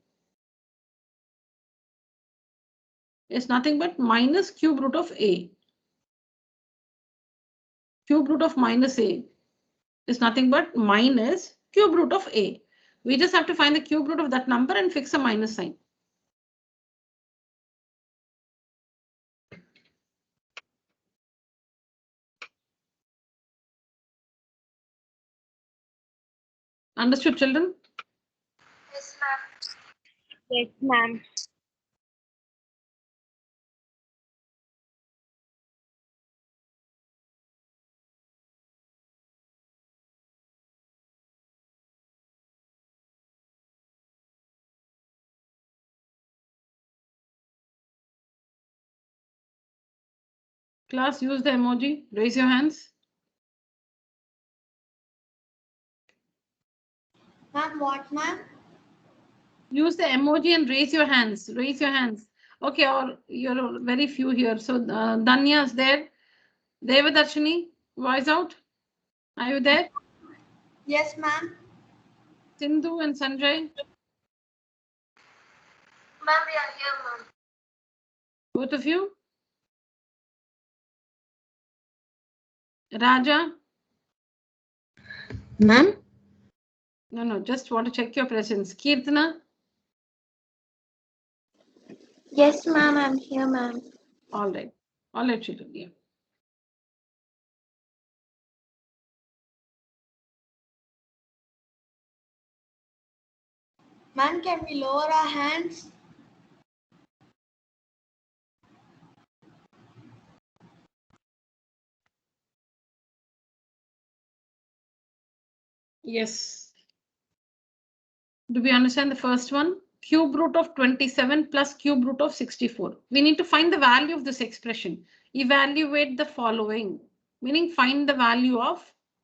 It's nothing but minus cube root of A. Cube root of minus A is nothing but minus cube root of A. We just have to find the cube root of that number and fix a minus sign. Understood, children? Yes, ma'am. Yes, ma'am. Class, use the emoji. Raise your hands. Ma'am, what, ma'am? Use the emoji and raise your hands. Raise your hands. Okay, or you're very few here. So Danya is there. Devadarshini, voice out. Are you there? Yes, ma'am. Sindhu and Sanjay, Ma'am, we are here, ma'am. both of you. Raja? Ma'am? No, just want to check your presence. Kirtana? Yes, ma'am, I'm here, ma'am. All right, children. Yeah. Ma'am, can we lower our hands? Yes. Do we understand the first one? Cube root of 27 plus cube root of 64. We need to find the value of this expression. Evaluate the following, meaning find the value of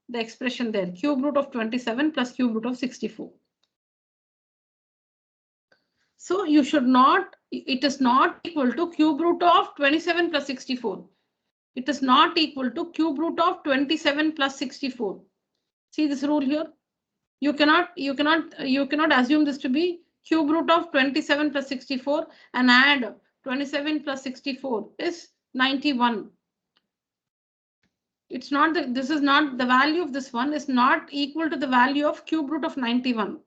the expression there. Cube root of 27 plus cube root of 64. So you should not, it is not equal to cube root of 27 plus 64. It is not equal to cube root of 27 plus 64. See this rule here? You cannot assume this to be cube root of 27 plus 64 and add 27 plus 64 is 91. It's not that this is not the value of this one is not equal to the value of cube root of 91.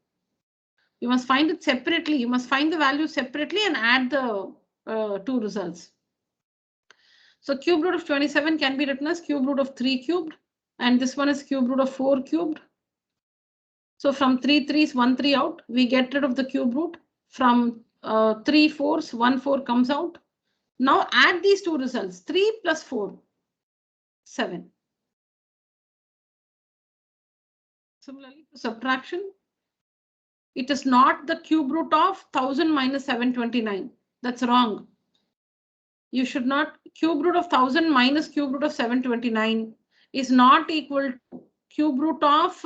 You must find it separately. You must find the value separately and add the two results. So cube root of 27 can be written as cube root of 3 cubed. And this one is cube root of 4 cubed. So from 3 3's 1 3 out, we get rid of the cube root. From 3 4's 1 4 comes out. Now add these two results. 3 plus 4, 7. Similarly, to subtraction, it is not the cube root of 1000 minus 729. That's wrong. You should not. Cube root of 1000 minus cube root of 729 is not equal to cube root of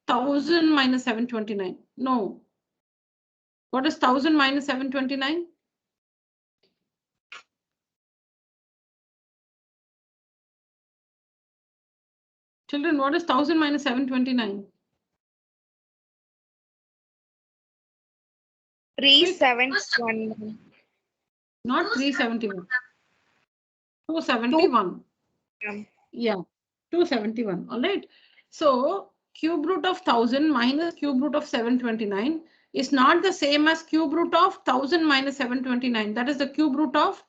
1000 minus 729. No. What is 1000 minus 729? Children, what is 1000 minus 729? 371. Not 371. 271. Yeah, 271. All right. So cube root of 1000 minus cube root of 729 is not the same as cube root of 1000 minus 729. That is the cube root of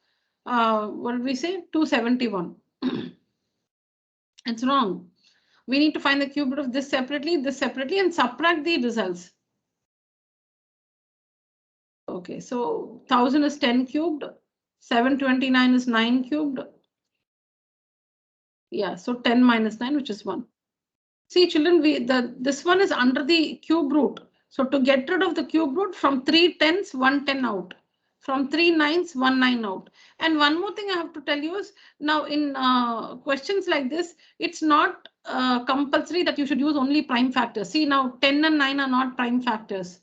what did we say? 271. It's wrong. We need to find the cube root of this separately, and subtract the results. Okay, so 1000 is 10 cubed, 729 is 9 cubed. Yeah, so 10 minus 9, which is 1. See, children, this one is under the cube root. So to get rid of the cube root, from 3 10s, 1 10 out. From 3 9s, 1 9 out. And one more thing I have to tell you is, now in questions like this, it's not compulsory that you should use only prime factors. See, now 10 and 9 are not prime factors.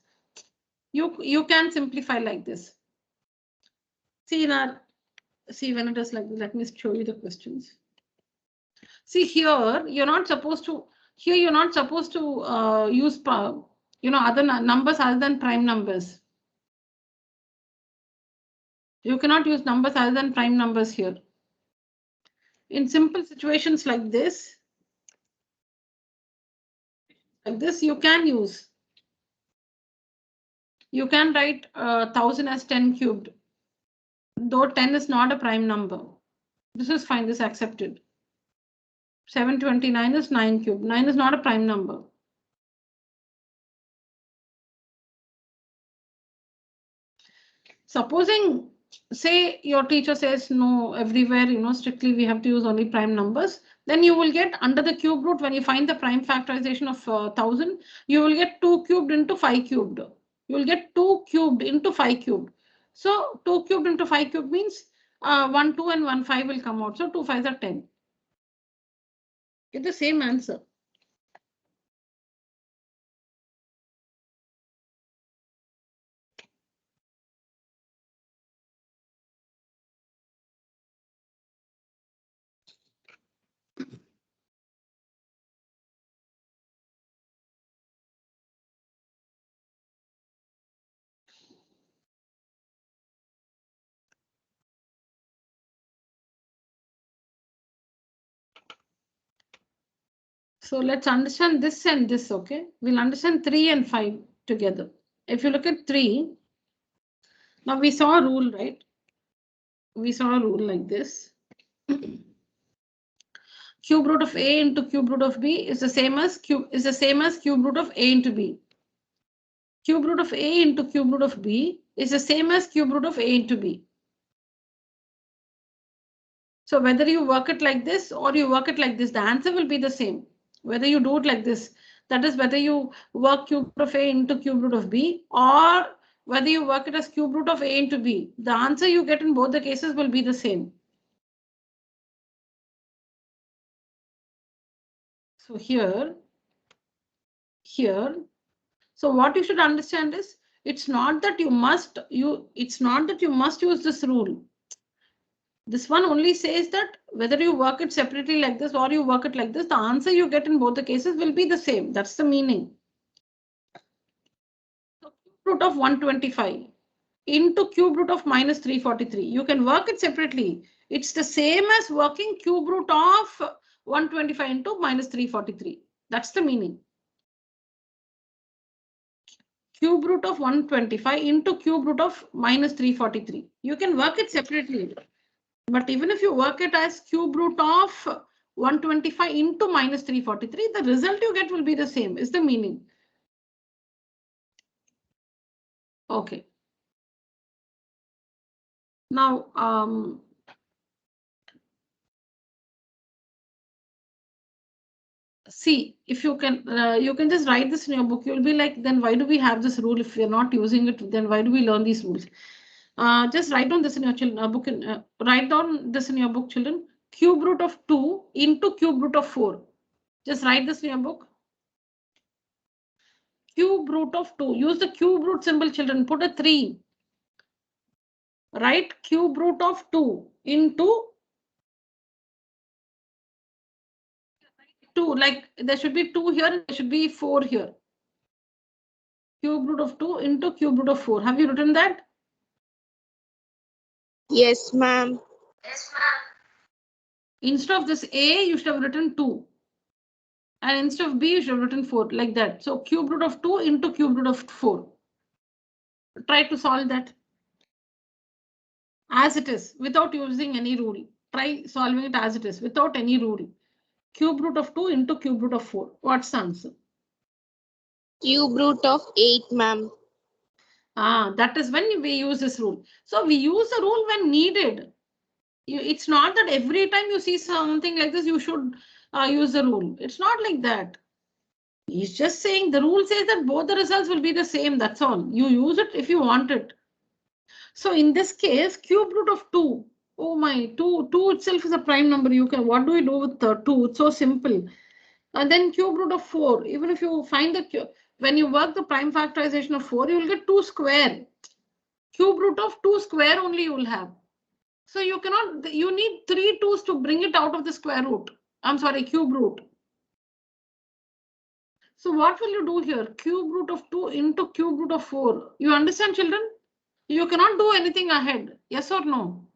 You can simplify like this. See, when it is like this, let me show you the questions. See, here you're not supposed to. Here you're not supposed to use other numbers other than prime numbers. You cannot use numbers other than prime numbers here. In simple situations like this, you can use. You can write 1000 as 10 cubed, though 10 is not a prime number. This is fine. This is accepted. 729 is 9 cubed. 9 is not a prime number. Supposing, say your teacher says no, everywhere, strictly we have to use only prime numbers, then you will get under the cube root, when you find the prime factorization of 1000, you will get 2 cubed into 5 cubed. You will get 2 cubed into 5 cubed. So 2 cubed into 5 cubed means 1 2 and 1 5 will come out. So 2 5s are 10. Get the same answer. So let's understand this and this, okay? We'll understand 3 and 5 together. If you look at 3, now we saw a rule, right? We saw a rule like this. Cube root of a into cube root of b is the same as cube root of a into b. Cube root of a into cube root of b is the same as cube root of a into b. So whether you work it like this or you work it like this, the answer will be the same. Whether you do it like this, that is whether you work cube root of a into cube root of b, or whether you work it as cube root of a into b, the answer you get in both the cases will be the same. So here, so what you should understand is, it's not that you must use this rule. This one only says that whether you work it separately like this or you work it like this, the answer you get in both the cases will be the same. That's the meaning. So cube root of 125 into cube root of minus 343. You can work it separately. It's the same as working cube root of 125 into minus 343. That's the meaning. Cube root of 125 into cube root of minus 343. You can work it separately. But even if you work it as cube root of 125 into minus 343, the result you get will be the same, is the meaning. Okay. Now, see, if you can just write this in your book. You'll be like, then why do we have this rule? If we're not using it, then why do we learn these rules? Just write down this in your book. Write down this in your book, children. Cube root of 2 into cube root of 4. Just write this in your book. Cube root of 2. Use the cube root symbol, children. Put a 3. Write cube root of 2 into 2. Like there should be 2 here. There should be 4 here. Cube root of 2 into cube root of 4. Have you written that? Yes, ma'am. Yes, ma'am. Instead of this A, you should have written 2. And instead of B, you should have written 4, like that. So cube root of 2 into cube root of 4. Try to solve that as it is, without using any rule. Try solving it as it is, without any rule. Cube root of 2 into cube root of 4. What's the answer? Cube root of 8, ma'am. That is when we use this rule. So we use the rule when needed. It's not that every time you see something like this, you should use the rule. It's not like that. He's just saying the rule says that both the results will be the same. That's all. You use it if you want it. So in this case, cube root of 2. Oh my, 2 itself is a prime number. You can, what do we do with 2? It's so simple. And then cube root of 4. Even if you find the, when you work the prime factorization of 4, you will get 2 square. Cube root of 2 square only you will have. So you cannot, you need 3 2's to bring it out of the square root. I'm sorry, cube root. So what will you do here? Cube root of 2 into cube root of 4. You understand, children? You cannot do anything ahead. Yes or no?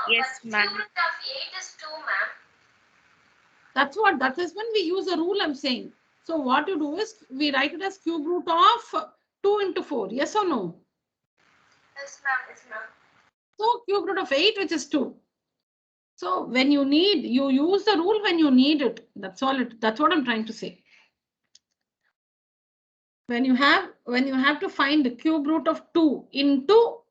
Ma'am, Yes, but ma'am. cube root of 8 is 2, ma'am. That is when we use a rule, I'm saying. So what you do is we write it as cube root of 2 into 4. Yes or no? Yes, ma'am. Yes, ma'am. So cube root of 8, which is 2. So when you need, you use the rule when you need it. That's all. That's what I'm trying to say. When you have to find the cube root of 2 into,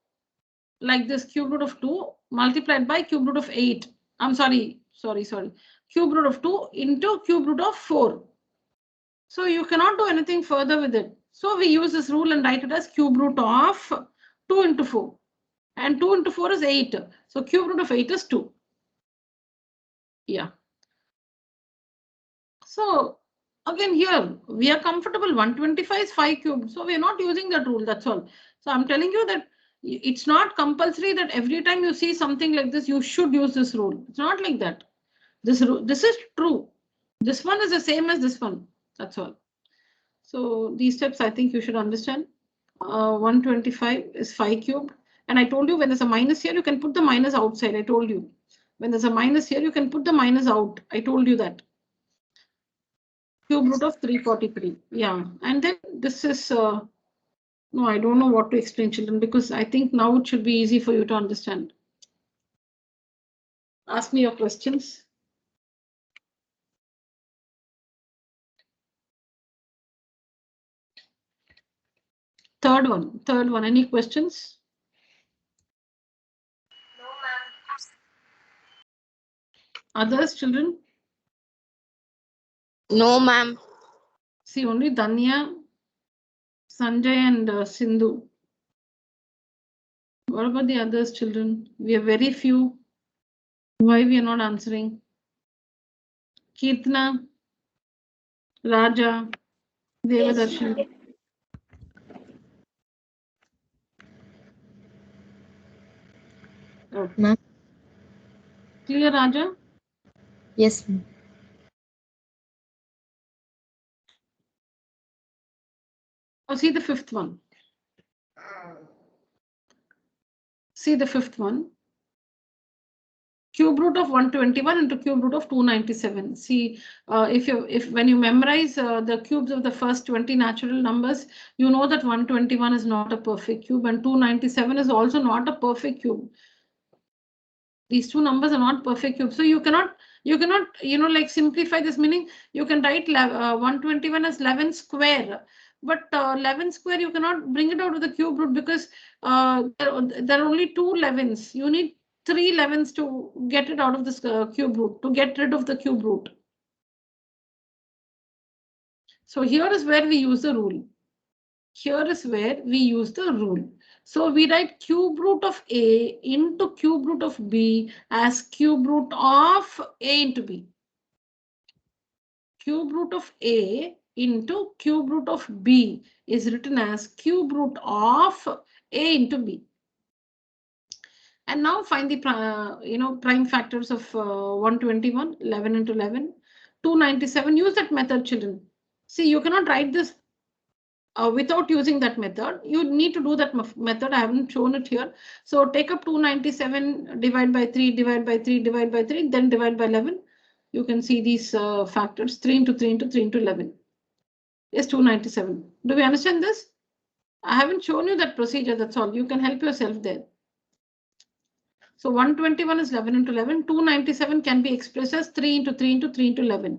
like this, cube root of 2 multiplied by cube root of 8. I'm sorry. Cube root of 2 into cube root of 4. So you cannot do anything further with it. So we use this rule and write it as cube root of 2 into 4. And 2 into 4 is 8. So cube root of 8 is 2. Yeah. So again, here we are comfortable. 125 is 5 cubed. So we are not using that rule. That's all. So I'm telling you that it's not compulsory that every time you see something like this, you should use this rule. It's not like that. This is true. This one is the same as this one. That's all. So these steps, I think you should understand. 125 is 5 cubed. And I told you when there's a minus here, you can put the minus outside. I told you. When there's a minus here, you can put the minus out. I told you that. Cube root of 343. Yeah. And then this is, no, I don't know what to explain, children, because I think now it should be easy for you to understand. Ask me your questions. Third one. Any questions? No, ma'am. Others, children? No, ma'am. See, only Danya, Sanjay, and Sindhu. What about the others, children? We have very few. Why we are not answering? Kirtana, Raja, Devadarshan. Okay. Ma'am. Clear, Raja? Yes, ma'am. Oh, see the fifth one. See the fifth one. cube root of 121 into cube root of 297. See, if when you memorize the cubes of the first 20 natural numbers, you know that 121 is not a perfect cube and 297 is also not a perfect cube. These two numbers are not perfect cubes, so you cannot like simplify this, meaning you can write 121 as 11 square, but 11 square you cannot bring it out of the cube root because there are only 2 11s. You need 3 11s to get it out of this cube root, to get rid of the cube root. So here is where we use the rule. Here is where we use the rule. So we write cube root of A into cube root of B as cube root of A into B. Cube root of A into cube root of B is written as cube root of A into B. And now find the prime factors of 121, 11 into 11, 297. Use that method, children. See, you cannot write this without using that method. You need to do that method. I haven't shown it here. So take up 297, divide by 3, divide by 3, divide by 3, then divide by 11. You can see these factors, 3 into 3 into 3 into 11 is 297. Do we understand this? I haven't shown you that procedure. That's all. You can help yourself there. So 121 is 11 into 11. 297 can be expressed as 3 into 3 into 3 into 11.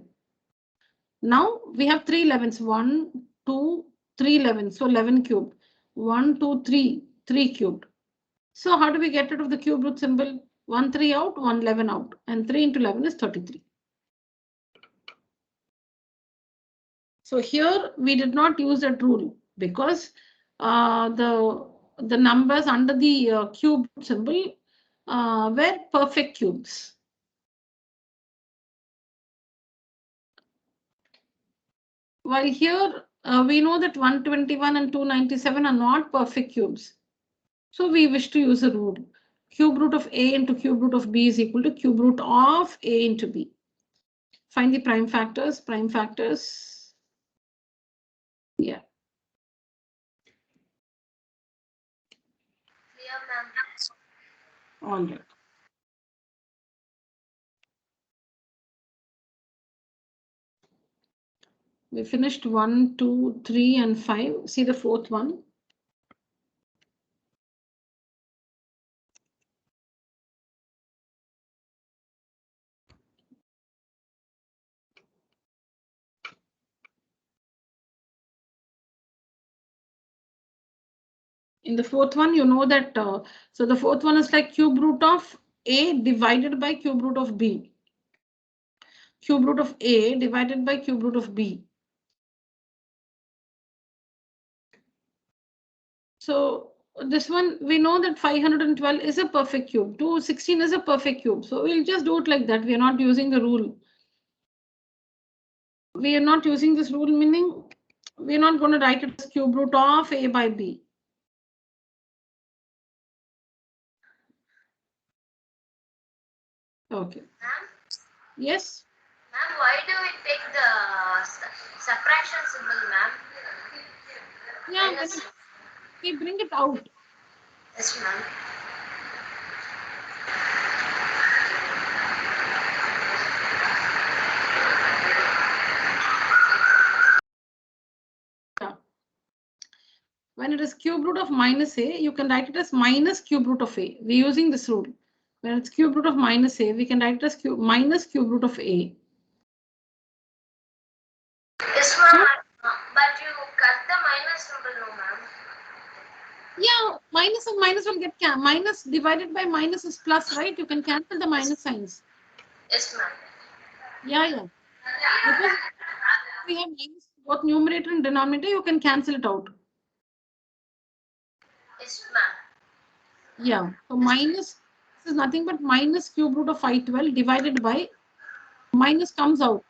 Now we have 3 11s. 1, 2, 3 11s. So 11 cubed. 1, 2, 3, 3 cubed. So how do we get rid of the cube root symbol? 1 3 out, 1 11 out. And 3 into 11 is 33. So here we did not use that rule because the numbers under the cube symbol were perfect cubes. While here we know that 121 and 297 are not perfect cubes. So we wish to use a rule. Cube root of A into cube root of B is equal to cube root of A into B. Find the prime factors. Prime factors. Yeah. All right. We finished 1, 2, 3, and 5. See the fourth one. In the fourth one, you know that, so the fourth one is like cube root of A divided by cube root of B. Cube root of A divided by cube root of B. So this one, we know that 512 is a perfect cube. 216 is a perfect cube. So we'll just do it like that. We are not using the rule. We are not using this rule, meaning we're not going to write it as cube root of A by B. Okay. Yes. Ma'am, why do we take the subtraction symbol, ma'am? Yeah, we bring it out. Yes, ma'am. Yeah. When it is cube root of minus A, you can write it as minus cube root of A. We're using this rule. When it's cube root of minus A, we can write it as minus cube root of A. Yes, ma'am. But you cut the minus symbol, no, ma'am. Yeah, minus of minus will get minus divided by minus is plus, right? You can cancel the minus signs. Yes, ma'am. Yeah. Because we have minus both numerator and denominator, you can cancel it out. Yes, ma'am. Yeah. So minus, this is nothing but minus cube root of 512 divided by minus comes out.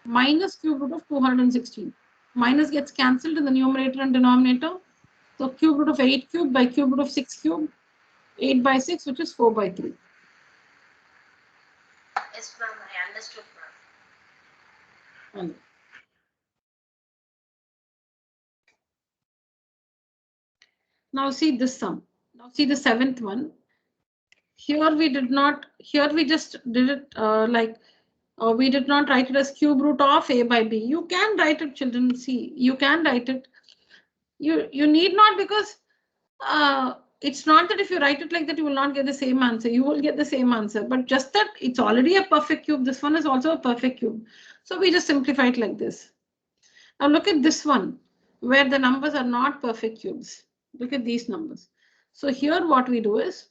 Minus cube root of 216. Minus gets cancelled in the numerator and denominator. So cube root of 8 cube by cube root of 6 cube, 8 by 6, which is 4 by 3. Yes, ma'am, I understood, ma'am. Now see this sum. Now see the seventh one. Here we did not, here we just did it we did not write it as cube root of a by b. You can write it, children. See, you can write it. You need not, because it's not that if you write it like that, you will not get the same answer. You will get the same answer, but just that it's already a perfect cube. This one is also a perfect cube. So we just simplify it like this. Now look at this one, where the numbers are not perfect cubes. Look at these numbers. So here what we do is,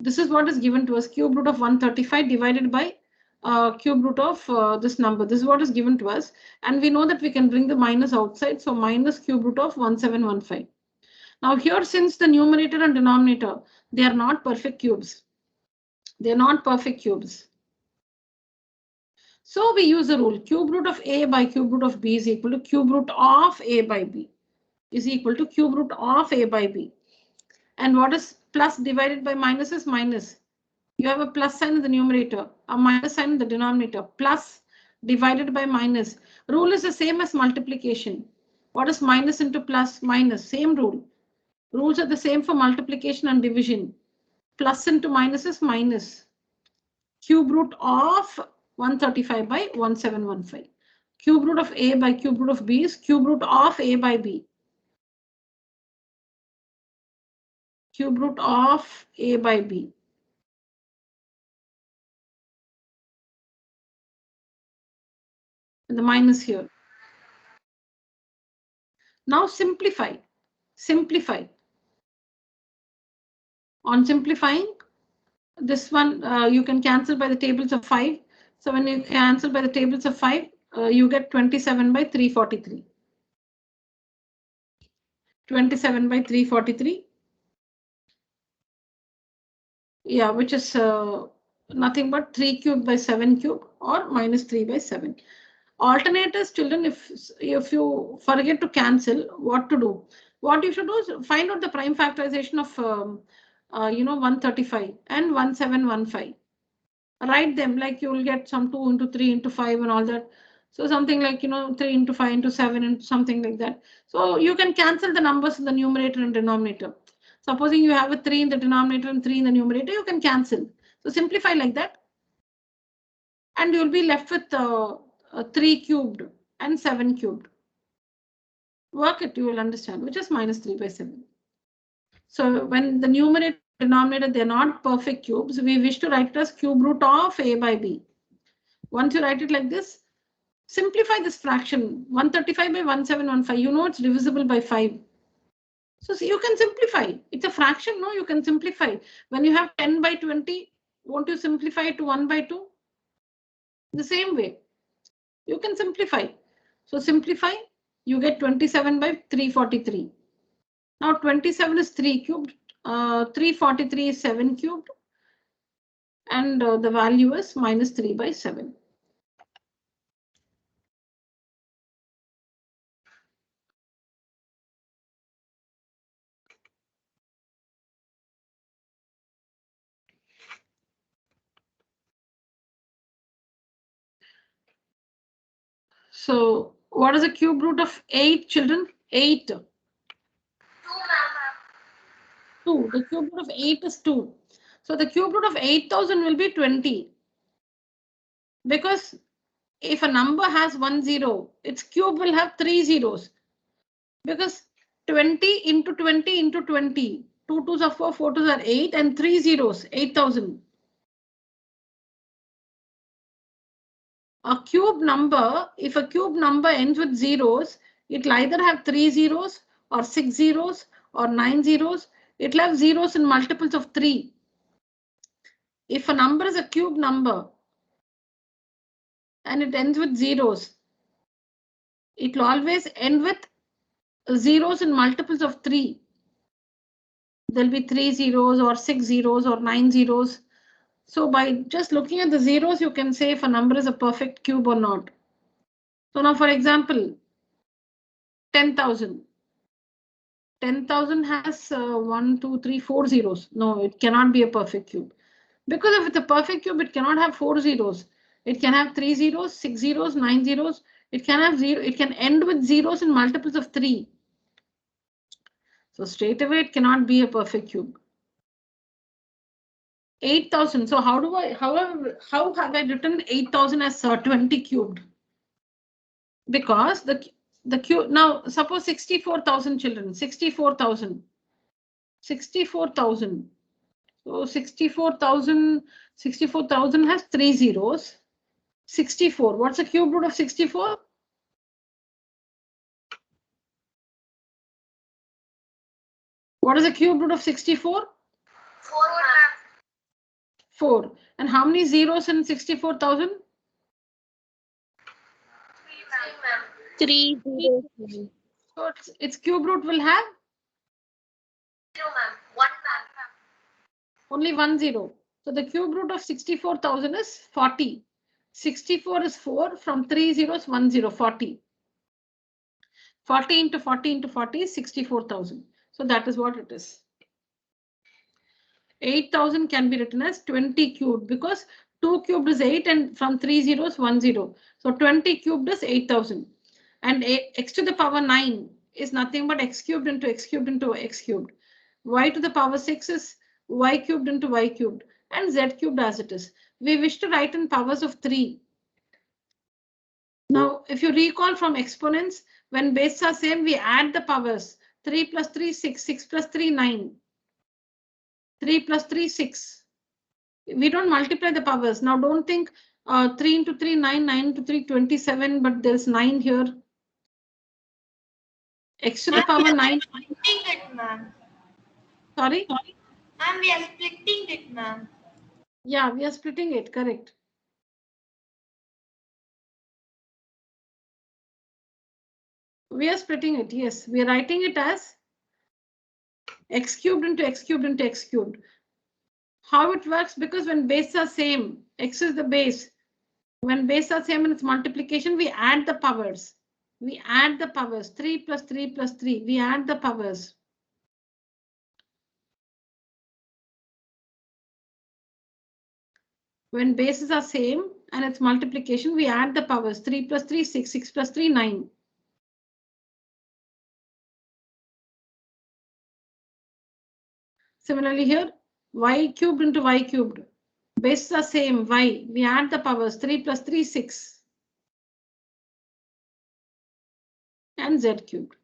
this is what is given to us, cube root of 135 divided by cube root of this number. This is what is given to us. And we know that we can bring the minus outside. So minus cube root of 1715. Now here, since the numerator and denominator, they are not perfect cubes. They are not perfect cubes. So we use the rule, cube root of a by cube root of b is equal to cube root of a by b is equal to cube root of a by b. And what is plus divided by minus is minus. You have a plus sign in the numerator, a minus sign in the denominator. Plus divided by minus. Rule is the same as multiplication. What is minus into plus? Minus. Same rule. Rules are the same for multiplication and division. Plus into minus is minus. Cube root of 135 by 1715. Cube root of a by cube root of b is cube root of a by b. Cube root of a by b. And the minus here. Now simplify. Simplify. On simplifying, this one you can cancel by the tables of 5. So when you cancel by the tables of 5, you get 27 by 343. 27 by 343. Yeah, which is nothing but 3 cubed by 7 cubed or minus 3 by 7. Alternators, children, if you forget to cancel, what to do? What you should do is find out the prime factorization of 135 and 1715. Write them, like you will get some 2 into 3 into 5 and all that. So something like 3 into 5 into 7 and something like that. So you can cancel the numbers in the numerator and denominator. Supposing you have a 3 in the denominator and 3 in the numerator, you can cancel. So simplify like that. And you'll be left with 3 cubed and 7 cubed. Work it, you will understand, which is minus 3 by 7. So when the numerator and denominator, they're not perfect cubes, we wish to write it as cube root of a by b. Once you write it like this, simplify this fraction, 135 by 1715. You know it's divisible by 5. So see, you can simplify. It's a fraction, no? You can simplify. When you have 10 by 20, won't you simplify it to 1 by 2? The same way, you can simplify. So simplify, you get 27 by 343. Now 27 is 3 cubed, 343 is 7 cubed, and the value is minus 3 by 7. So what is the cube root of 8, children? 8. 2. The cube root of 8 is 2. So the cube root of 8000 will be 20. Because if a number has 1 0, its cube will have 3 zeros. Because 20 into 20 into 20. 2 2s are 4, 4 2s are 8, and 3 zeros, 8000. A cube number, if a cube number ends with zeros, it will either have 3 zeros or 6 zeros or 9 zeros. It will have zeros in multiples of 3. If a number is a cube number and it ends with zeros, it will always end with zeros in multiples of 3. There'll be 3 zeros or 6 zeros or 9 zeros. So by just looking at the zeros, you can say if a number is a perfect cube or not. So now, for example, 10,000. 10,000 has 1, 2, 3, 4 zeros. No, it cannot be a perfect cube. Because if it's a perfect cube, it cannot have 4 zeros. It can have 3 zeros, 6 zeros, 9 zeros. It can have 0. It can end with zeros in multiples of 3. So straight away, it cannot be a perfect cube. 8,000. So how have I written 8,000 as 20 cubed? Because the cube, now suppose 64,000 children, 64,000. So 64,000 has 3 zeros. 64. What's the cube root of 64? What is the cube root of 64? 4, ma'am. 4. And how many zeros in 64,000? 3, ma'am. 3 zeros. So its cube root will have 0, ma'am. 1, ma'am. only 1 zero. So the cube root of 64,000 is 40. 64 is 4, from 3 zeros, 1 0, 40. 40 into 40 into 40 is 64,000. So that is what it is. 8,000 can be written as 20 cubed because 2 cubed is 8 and from 3 zeros 1 0. So 20 cubed is 8,000. And x to the power 9 is nothing but x cubed into x cubed into x cubed. Y to the power 6 is y cubed into y cubed and z cubed as it is. We wish to write in powers of 3. Now, if you recall from exponents, when bases are same, we add the powers. 3 plus 3, 6, 6 plus 3, 9. 3 plus 3, 6. We don't multiply the powers. Now, don't think 3 into 3, 9, 9 into 3, 27, but there's 9 here. X to the power 9. Splitting it, ma'am. Sorry? Ma'am, we are splitting it, ma'am. Yeah, we are splitting it, correct. We are splitting it, yes. We are writing it as x cubed into x cubed into x cubed. How it works? Because when bases are same, x is the base. When bases are same in its multiplication, we add the powers. We add the powers. 3 plus 3 plus 3. We add the powers. When bases are same and its multiplication, we add the powers. 3 plus 3, 6. 6 plus 3, 9. Similarly here, y cubed into y cubed. Bases are same, y. We add the powers. 3 plus 3, 6. And z cubed.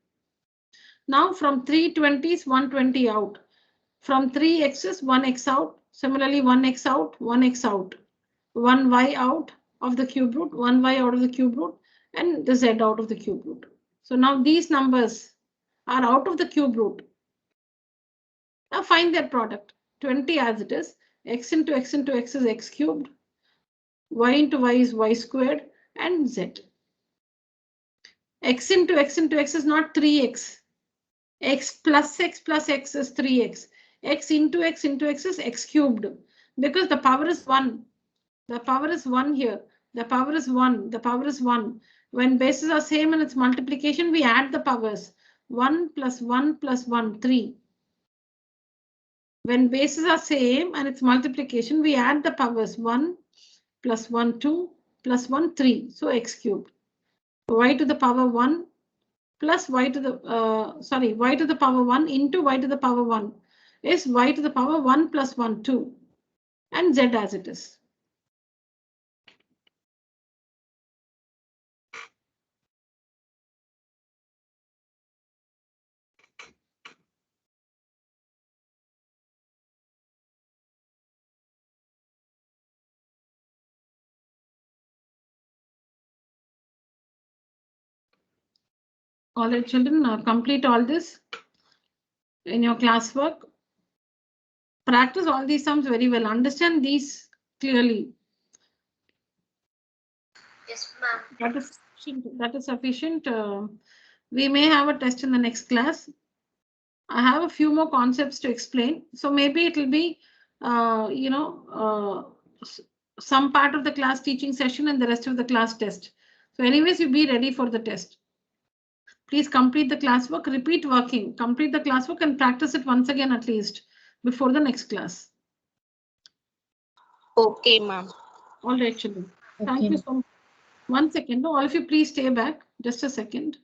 Now from 320 is 120 out. From 3x's 1x out. Similarly 1x out, 1x out. 1y out of the cube root, 1y out of the cube root, and the z out of the cube root. So now these numbers are out of the cube root. Now find their product. 20 as it is. X into x into x is x cubed. Y into y is y squared and z. X into x into x is not 3x. X plus x is 3x. X into x is x cubed. Because the power is 1. The power is 1 here. The power is 1. The power is 1. When bases are same in its multiplication, we add the powers. 1 plus 1 plus 1, 3. When bases are same and its multiplication, we add the powers. 1 plus 1, 2 plus 1, 3. So x cubed. Y to the power 1 plus y to the, y to the power 1 into y to the power 1 is y to the power 1 plus 1, 2. And z as it is. All right, children, complete all this in your classwork. Practice all these sums very well. Understand these clearly. Yes, ma'am. That is sufficient. We may have a test in the next class. I have a few more concepts to explain. So maybe it will be, some part of the class teaching session and the rest of the class test. So anyways, you be ready for the test. Please complete the classwork, repeat working, complete the classwork and practice it once again at least before the next class. Okay, ma'am. All right, children. Okay. Thank you so much. 1 second. All of you, please stay back. Just a second.